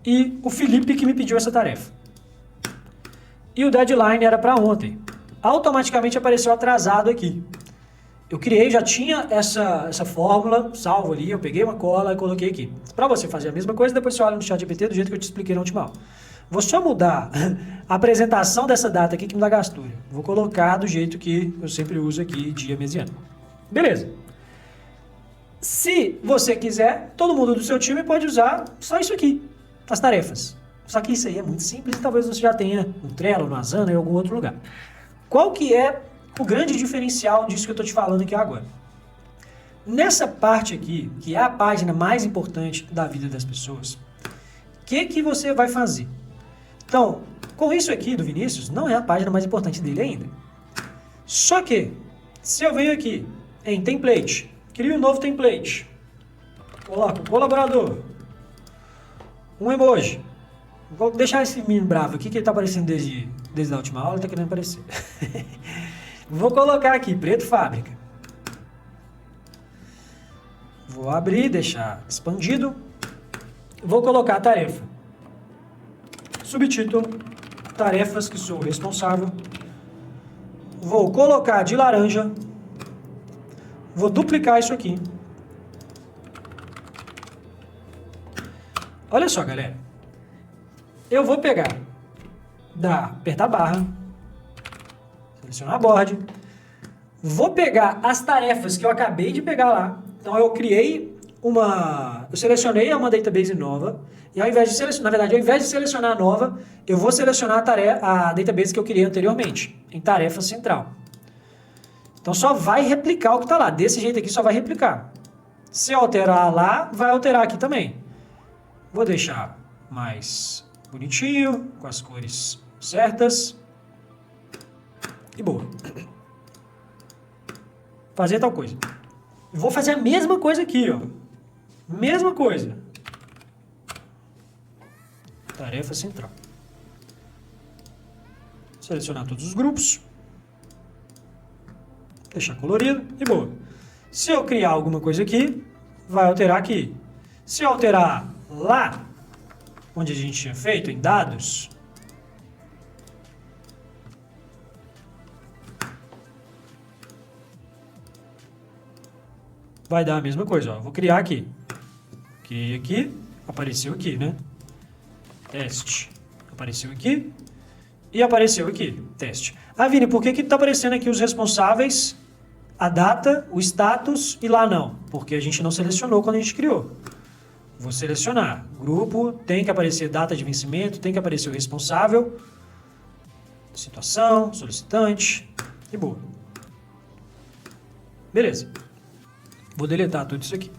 S1: e o Felipe que me pediu essa tarefa. E o deadline era para ontem. Automaticamente apareceu atrasado aqui. Eu criei, já tinha essa fórmula salvo ali, eu peguei uma cola e coloquei aqui. Para você fazer a mesma coisa, depois você olha no ChatGPT do jeito que eu te expliquei na última aula. Vou só mudar a apresentação dessa data aqui que me dá gastura. Vou colocar do jeito que eu sempre uso aqui, dia, mês e ano. Beleza. Se você quiser, todo mundo do seu time pode usar só isso aqui, as tarefas. Só que isso aí é muito simples e talvez você já tenha no Trello, no Asana, em algum outro lugar. Qual que é o grande diferencial disso que eu estou te falando aqui agora? Nessa parte aqui, que é a página mais importante da vida das pessoas, o que você vai fazer? Então, com isso aqui do Vinícius, não é a página mais importante dele ainda. Só que, se eu venho aqui em template, crio um novo template, coloco colaborador, um emoji. Vou deixar esse menino bravo aqui, que ele está aparecendo desde a última aula, ele está querendo aparecer. Vou colocar aqui, preto fábrica. Vou abrir, deixar expandido. Vou colocar a tarefa. Subtítulo, tarefas que sou responsável. Vou colocar de laranja. Vou duplicar isso aqui. Olha só, galera. Eu vou pegar, apertar a barra, selecionar a board, vou pegar as tarefas que eu acabei de pegar lá. Então eu selecionei uma database nova, e ao invés de selecionar a nova, eu vou selecionar a database que eu criei anteriormente, em tarefa central. Então só vai replicar o que está lá, desse jeito aqui só vai replicar. Se eu alterar lá, vai alterar aqui também. Vou deixar mais bonitinho, com as cores certas. E boa. Fazer tal coisa. Vou fazer a mesma coisa aqui, ó. Mesma coisa. Tarefa central. Selecionar todos os grupos. Deixar colorido e boa. Se eu criar alguma coisa aqui, vai alterar aqui. Se eu alterar lá, onde a gente tinha feito, em dados, vai dar a mesma coisa, ó. Vou criar aqui. Criei aqui, apareceu aqui, né? Teste. Apareceu aqui e apareceu aqui. Teste. Ah, Vini, por que está aparecendo aqui os responsáveis, a data, o status e lá não? Porque a gente não selecionou quando a gente criou. Vou selecionar. Grupo, tem que aparecer data de vencimento, tem que aparecer o responsável, situação, solicitante e boa. Beleza. Vou deletar tudo isso aqui.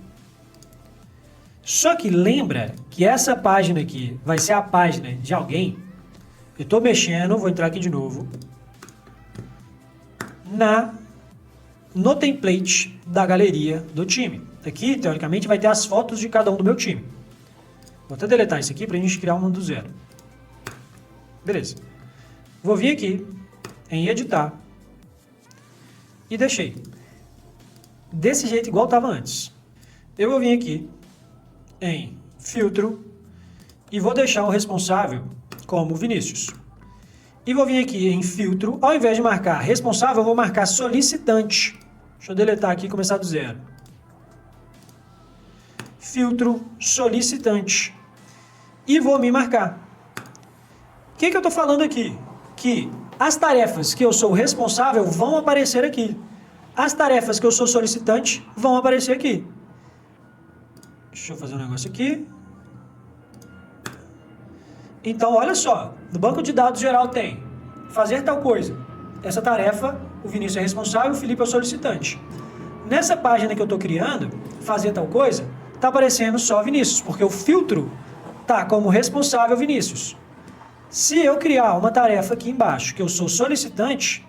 S1: Só que lembra que essa página aqui vai ser a página de alguém. Eu estou mexendo, vou entrar aqui de novo. No template da galeria do time. Aqui, teoricamente, vai ter as fotos de cada um do meu time. Vou até deletar isso aqui para a gente criar uma do zero. Beleza. Vou vir aqui em editar e deixei. Desse jeito igual estava antes. Eu vou vir aqui em filtro e vou deixar o responsável como Vinícius. E vou vir aqui em filtro, ao invés de marcar responsável, eu vou marcar solicitante. Deixa eu deletar aqui e começar do zero. Filtro solicitante. E vou me marcar. O que eu estou falando aqui? Que as tarefas que eu sou responsável vão aparecer aqui. As tarefas que eu sou solicitante vão aparecer aqui. Deixa eu fazer um negócio aqui. Então, olha só. No banco de dados geral tem fazer tal coisa. Essa tarefa, o Vinícius é responsável, o Felipe é o solicitante. nessa página que eu estou criando, fazer tal coisa, está aparecendo só Vinícius, porque o filtro está como responsável Vinícius. Se eu criar uma tarefa aqui embaixo, que eu sou solicitante,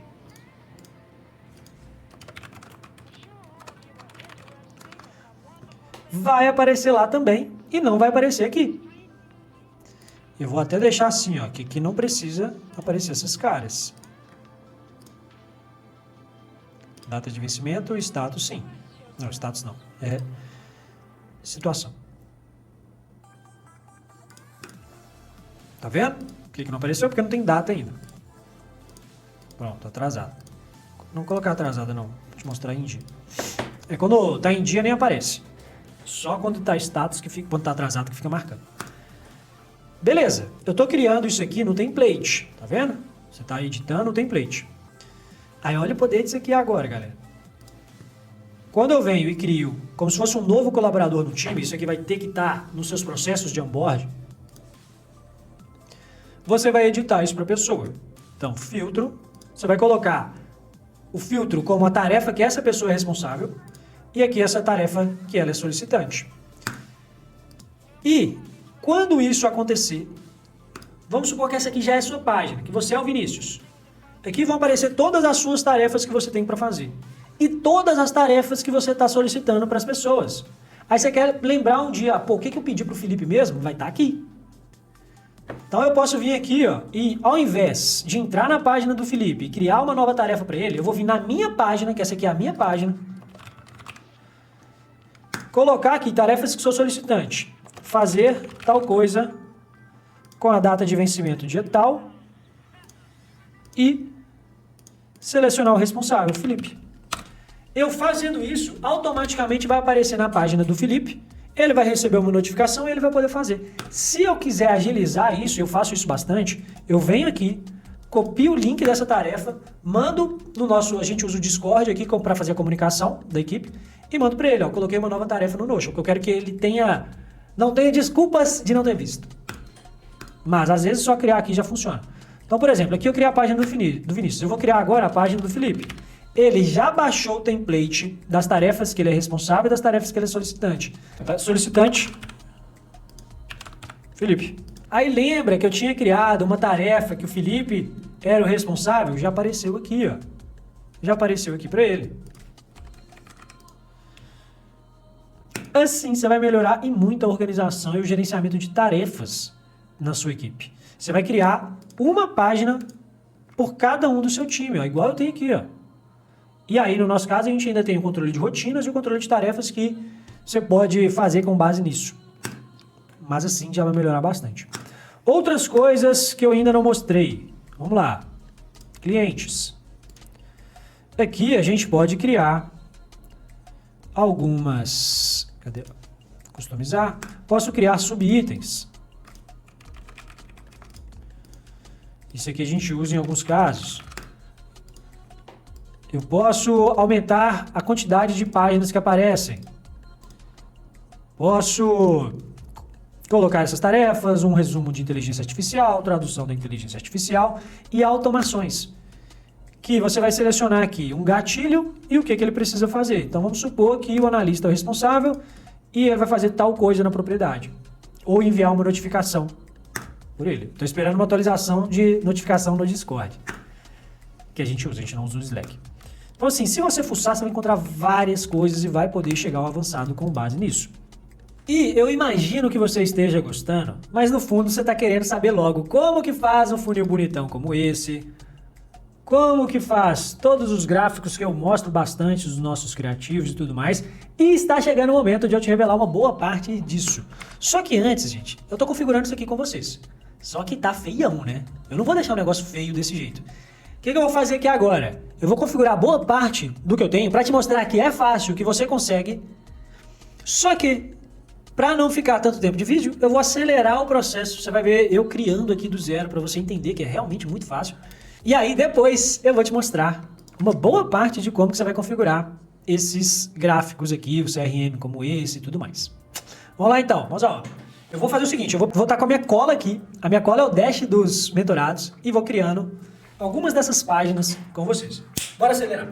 S1: vai aparecer lá também e não vai aparecer aqui. Eu vou até deixar assim, ó, que aqui não precisa aparecer essas caras. Data de vencimento, status sim. Não, status não. É situação. Tá vendo? Por que não apareceu? Porque não tem data ainda. Pronto, atrasado. Não colocar atrasada não. Vou te mostrar em dia. É quando tá em dia nem aparece. Só quando tá status, quando tá atrasado que fica marcando. Beleza, eu tô criando isso aqui no template, tá vendo? Você tá editando o template. Aí olha o poder disso aqui agora, galera. Quando eu venho e crio como se fosse um novo colaborador no time, isso aqui vai ter que estar nos seus processos de onboarding. Você vai editar isso para a pessoa. Então, filtro, você vai colocar o filtro como a tarefa que essa pessoa é responsável e aqui essa tarefa que ela é solicitante. E quando isso acontecer, vamos supor que essa aqui já é a sua página, que você é o Vinícius. Aqui vão aparecer todas as suas tarefas que você tem para fazer. E todas as tarefas que você está solicitando para as pessoas. Aí você quer lembrar um dia, pô, o que eu pedi para o Felipe mesmo? Vai estar aqui. Então eu posso vir aqui, ó, e ao invés de entrar na página do Felipe e criar uma nova tarefa para ele, eu vou vir na minha página, que essa aqui é a minha página, colocar aqui tarefas que sou solicitante. Fazer tal coisa com a data de vencimento dia tal e selecionar o responsável, Felipe. Eu fazendo isso, automaticamente vai aparecer na página do Felipe, ele vai receber uma notificação e ele vai poder fazer. Se eu quiser agilizar isso, eu faço isso bastante, eu venho aqui, copio o link dessa tarefa, mando no nosso, a gente usa o Discord aqui para fazer a comunicação da equipe, e mando para ele, ó, coloquei uma nova tarefa no Notion, porque eu quero que ele não tenha desculpas de não ter visto. Mas às vezes só criar aqui já funciona. Então, por exemplo, aqui eu criei a página do Vinícius, eu vou criar agora a página do Felipe. Ele já baixou o template das tarefas que ele é responsável e das tarefas que ele é solicitante. Solicitante, Felipe. Aí lembra que eu tinha criado uma tarefa que o Felipe era o responsável? Já apareceu aqui, ó. Já apareceu aqui para ele. Assim você vai melhorar e muito a organização e o gerenciamento de tarefas na sua equipe. Você vai criar uma página por cada um do seu time, ó, igual eu tenho aqui, ó. E aí, no nosso caso, a gente ainda tem o controle de rotinas e o controle de tarefas que você pode fazer com base nisso. Mas assim já vai melhorar bastante. Outras coisas que eu ainda não mostrei. Vamos lá. Clientes. Aqui a gente pode criar algumas... Cadê? Customizar. Posso criar subitens. Isso aqui a gente usa em alguns casos. Eu posso aumentar a quantidade de páginas que aparecem. Posso colocar essas tarefas, um resumo de inteligência artificial, tradução da inteligência artificial e automações. Que você vai selecionar aqui um gatilho e o que ele precisa fazer. Então vamos supor que o analista é o responsável e ele vai fazer tal coisa na propriedade. Ou enviar uma notificação por ele. Estou esperando uma atualização de notificação no Discord. Que a gente não usa o Slack. Então assim, se você fuçar, você vai encontrar várias coisas e vai poder chegar ao avançado com base nisso. E eu imagino que você esteja gostando, mas no fundo você está querendo saber logo como que faz um funil bonitão como esse, como que faz todos os gráficos que eu mostro bastante dos nossos criativos e tudo mais, e está chegando o momento de eu te revelar uma boa parte disso. Só que antes, gente, eu estou configurando isso aqui com vocês. Só que tá feião, né? Eu não vou deixar um negócio feio desse jeito. O que eu vou fazer aqui agora? Eu vou configurar boa parte do que eu tenho para te mostrar que é fácil, que você consegue. Só que, para não ficar tanto tempo de vídeo, eu vou acelerar o processo. Você vai ver eu criando aqui do zero para você entender que é realmente muito fácil. E aí depois eu vou te mostrar uma boa parte de como que você vai configurar esses gráficos aqui, o CRM como esse e tudo mais. Vamos lá então, vamos lá. Eu vou fazer o seguinte, eu vou estar com a minha cola aqui. A minha cola é o dash dos mentorados e vou criando algumas dessas páginas com vocês. Bora acelerar.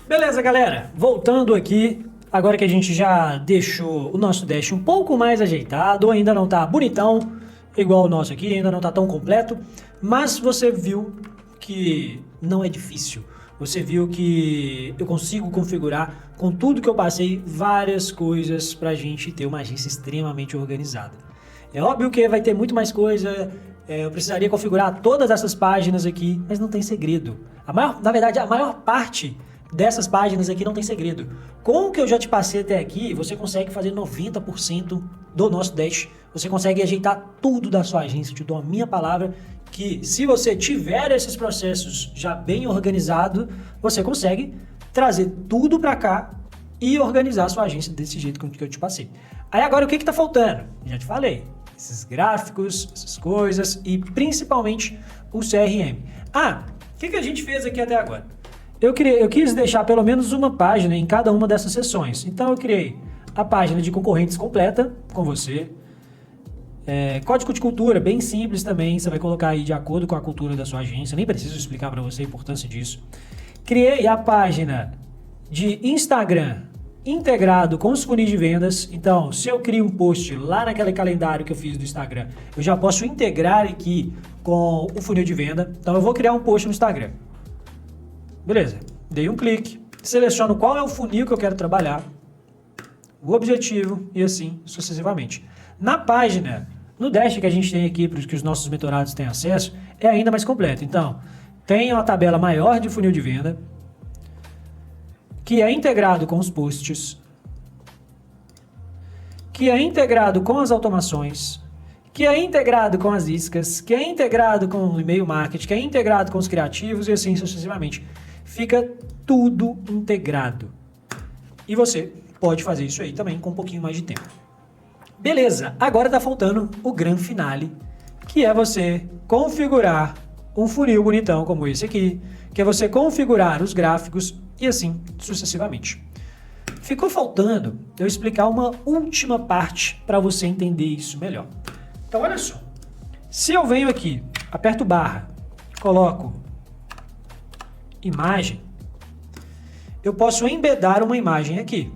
S1: Beleza, galera, voltando aqui, agora que a gente já deixou o nosso dash um pouco mais ajeitado, ainda não tá bonitão, igual o nosso aqui, ainda não tá tão completo, mas você viu que não é difícil. Você viu que eu consigo configurar, com tudo que eu passei, várias coisas pra gente ter uma agência extremamente organizada. É óbvio que vai ter muito mais coisa, eu precisaria configurar todas essas páginas aqui, mas não tem segredo. Na verdade, a maior parte dessas páginas aqui não tem segredo. Com o que eu já te passei até aqui, você consegue fazer 90% do nosso dash. Você consegue ajeitar tudo da sua agência. Eu te dou a minha palavra que se você tiver esses processos já bem organizados, você consegue trazer tudo para cá e organizar a sua agência desse jeito que eu te passei. Aí agora o que está faltando? Já te falei. Esses gráficos, essas coisas e principalmente o CRM. O que a gente fez aqui até agora? Eu quis deixar pelo menos uma página em cada uma dessas sessões. Então eu criei a página de concorrentes completa com você. Código de cultura, bem simples também. Você vai colocar aí de acordo com a cultura da sua agência. Nem preciso explicar para você a importância disso. Criei a página de Instagram integrado com os funis de vendas. Então, se eu crio um post lá naquele calendário que eu fiz do Instagram, eu já posso integrar aqui com o funil de venda. Então eu vou criar um post no Instagram. Beleza, dei um clique, seleciono qual é o funil que eu quero trabalhar, o objetivo e assim sucessivamente. Na página, no dash que a gente tem aqui, para que os nossos mentorados tenham acesso, é ainda mais completo. Então, tem uma tabela maior de funil de venda, que é integrado com os posts, que é integrado com as automações, que é integrado com as iscas, que é integrado com o e-mail marketing, que é integrado com os criativos e assim sucessivamente. Fica tudo integrado. E você pode fazer isso aí também com um pouquinho mais de tempo. Beleza, agora tá faltando o grande finale, que é você configurar um funil bonitão como esse aqui, que é você configurar os gráficos e assim sucessivamente. Ficou faltando eu explicar uma última parte para você entender isso melhor. Então olha só, se eu venho aqui, aperto barra, coloco imagem, eu posso embedar uma imagem aqui.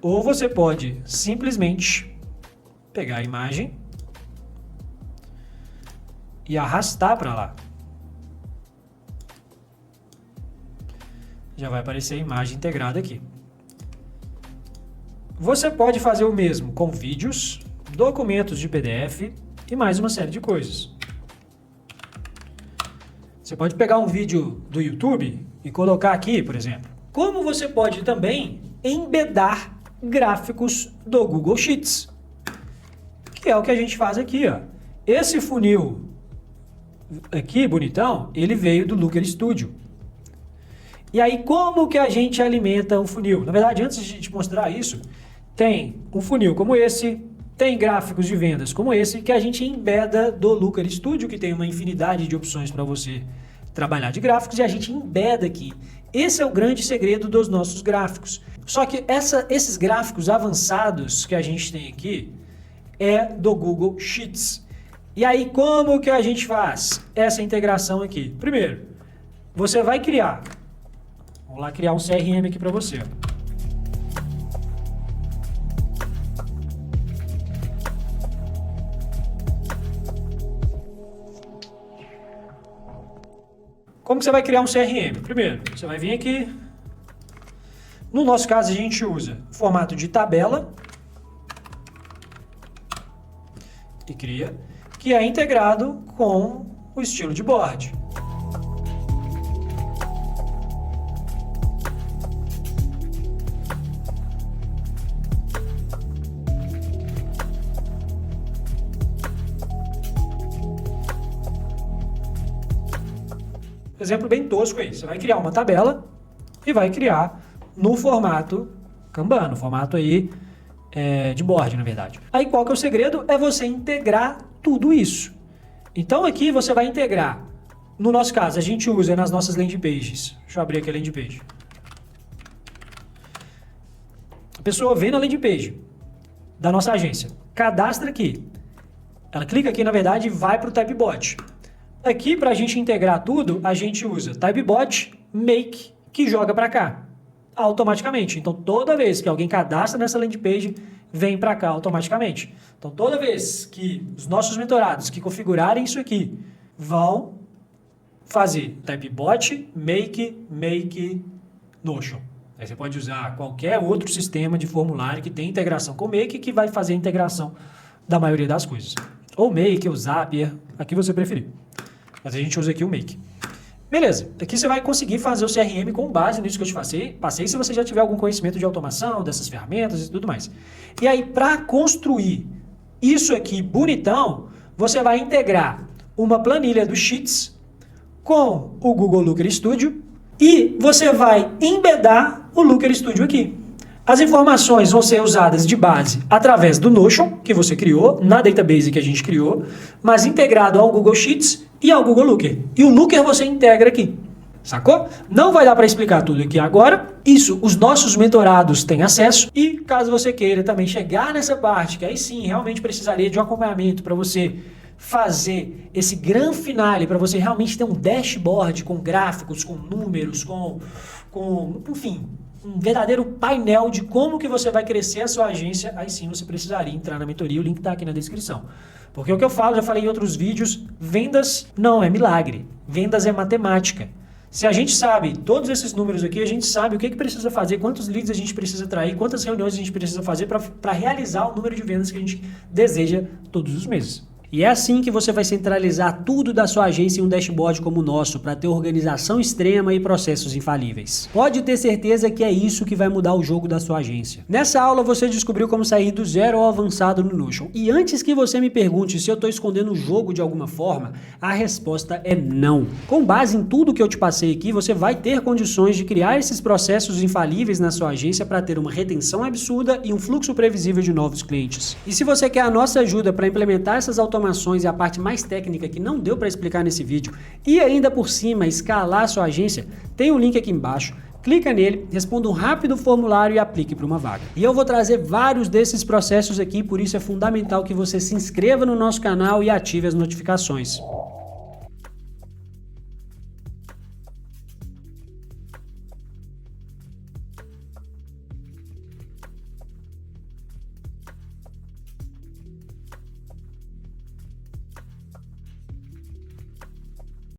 S1: Ou você pode simplesmente pegar a imagem e arrastar para lá. Já vai aparecer a imagem integrada aqui. Você pode fazer o mesmo com vídeos, documentos de PDF e mais uma série de coisas. Você pode pegar um vídeo do YouTube e colocar aqui, por exemplo. Como você pode também embedar gráficos do Google Sheets, que é o que a gente faz aqui, ó. Esse funil aqui, bonitão, ele veio do Looker Studio. E aí, como que a gente alimenta o funil? Na verdade, antes de te mostrar isso, tem um funil como esse, tem gráficos de vendas como esse, que a gente embeda do Looker Studio, que tem uma infinidade de opções para você trabalhar de gráficos, e a gente embeda aqui. Esse é o grande segredo dos nossos gráficos. Só que esses gráficos avançados que a gente tem aqui é do Google Sheets. E aí, como que a gente faz essa integração aqui? Primeiro, você vai criar, vamos lá criar um CRM aqui para você. Como que você vai criar um CRM? Primeiro, você vai vir aqui. No nosso caso, a gente usa formato de tabela e cria, que é integrado com o estilo de board. Exemplo bem tosco aí, você vai criar uma tabela e vai criar no formato Kanban, no formato aí de board, na verdade. Aí qual que é o segredo? É você integrar tudo isso. Então aqui você vai integrar, no nosso caso, a gente usa nas nossas landing pages. Deixa eu abrir aqui a landing page. A pessoa vem na landing page da nossa agência, cadastra aqui. Ela clica aqui, na verdade, e vai para o Typebot. Aqui, para a gente integrar tudo, a gente usa typebot make, que joga para cá, automaticamente. Então, toda vez que alguém cadastra nessa landing page, vem para cá automaticamente. Então, toda vez que os nossos mentorados que configurarem isso aqui vão fazer typebot make Notion. Aí você pode usar qualquer outro sistema de formulário que tem integração com o Make, que vai fazer a integração da maioria das coisas. Ou Make, ou Zapier, aqui você preferir. Mas a gente usa aqui o Make. Beleza, aqui você vai conseguir fazer o CRM com base nisso que eu te passei se você já tiver algum conhecimento de automação, dessas ferramentas e tudo mais. E aí, para construir isso aqui bonitão, você vai integrar uma planilha do Sheets com o Google Looker Studio e você vai embedar o Looker Studio aqui. As informações vão ser usadas de base através do Notion, que você criou, na database que a gente criou, mas integrado ao Google Sheets e ao Google Looker. E o Looker você integra aqui, sacou? Não vai dar para explicar tudo aqui agora, isso os nossos mentorados têm acesso, e caso você queira também chegar nessa parte, que aí sim realmente precisaria de um acompanhamento para você fazer esse grande finale, para você realmente ter um dashboard com gráficos, com números, enfim, um verdadeiro painel de como que você vai crescer a sua agência, aí sim você precisaria entrar na mentoria, o link está aqui na descrição. Porque o que eu falo, já falei em outros vídeos, vendas não é milagre, vendas é matemática. Se a gente sabe todos esses números aqui, a gente sabe o que precisa fazer, quantos leads a gente precisa atrair, quantas reuniões a gente precisa fazer para realizar o número de vendas que a gente deseja todos os meses. E é assim que você vai centralizar tudo da sua agência em um dashboard como o nosso, para ter organização extrema e processos infalíveis. Pode ter certeza que é isso que vai mudar o jogo da sua agência. Nessa aula você descobriu como sair do zero ao avançado no Notion. E antes que você me pergunte se eu estou escondendo o jogo de alguma forma, a resposta é não. Com base em tudo que eu te passei aqui, você vai ter condições de criar esses processos infalíveis na sua agência para ter uma retenção absurda e um fluxo previsível de novos clientes. E se você quer a nossa ajuda para implementar essas automações e a parte mais técnica que não deu para explicar nesse vídeo e ainda por cima escalar a sua agência, tem um link aqui embaixo, clica nele, responda um rápido formulário e aplique para uma vaga. E eu vou trazer vários desses processos aqui, por isso é fundamental que você se inscreva no nosso canal e ative as notificações.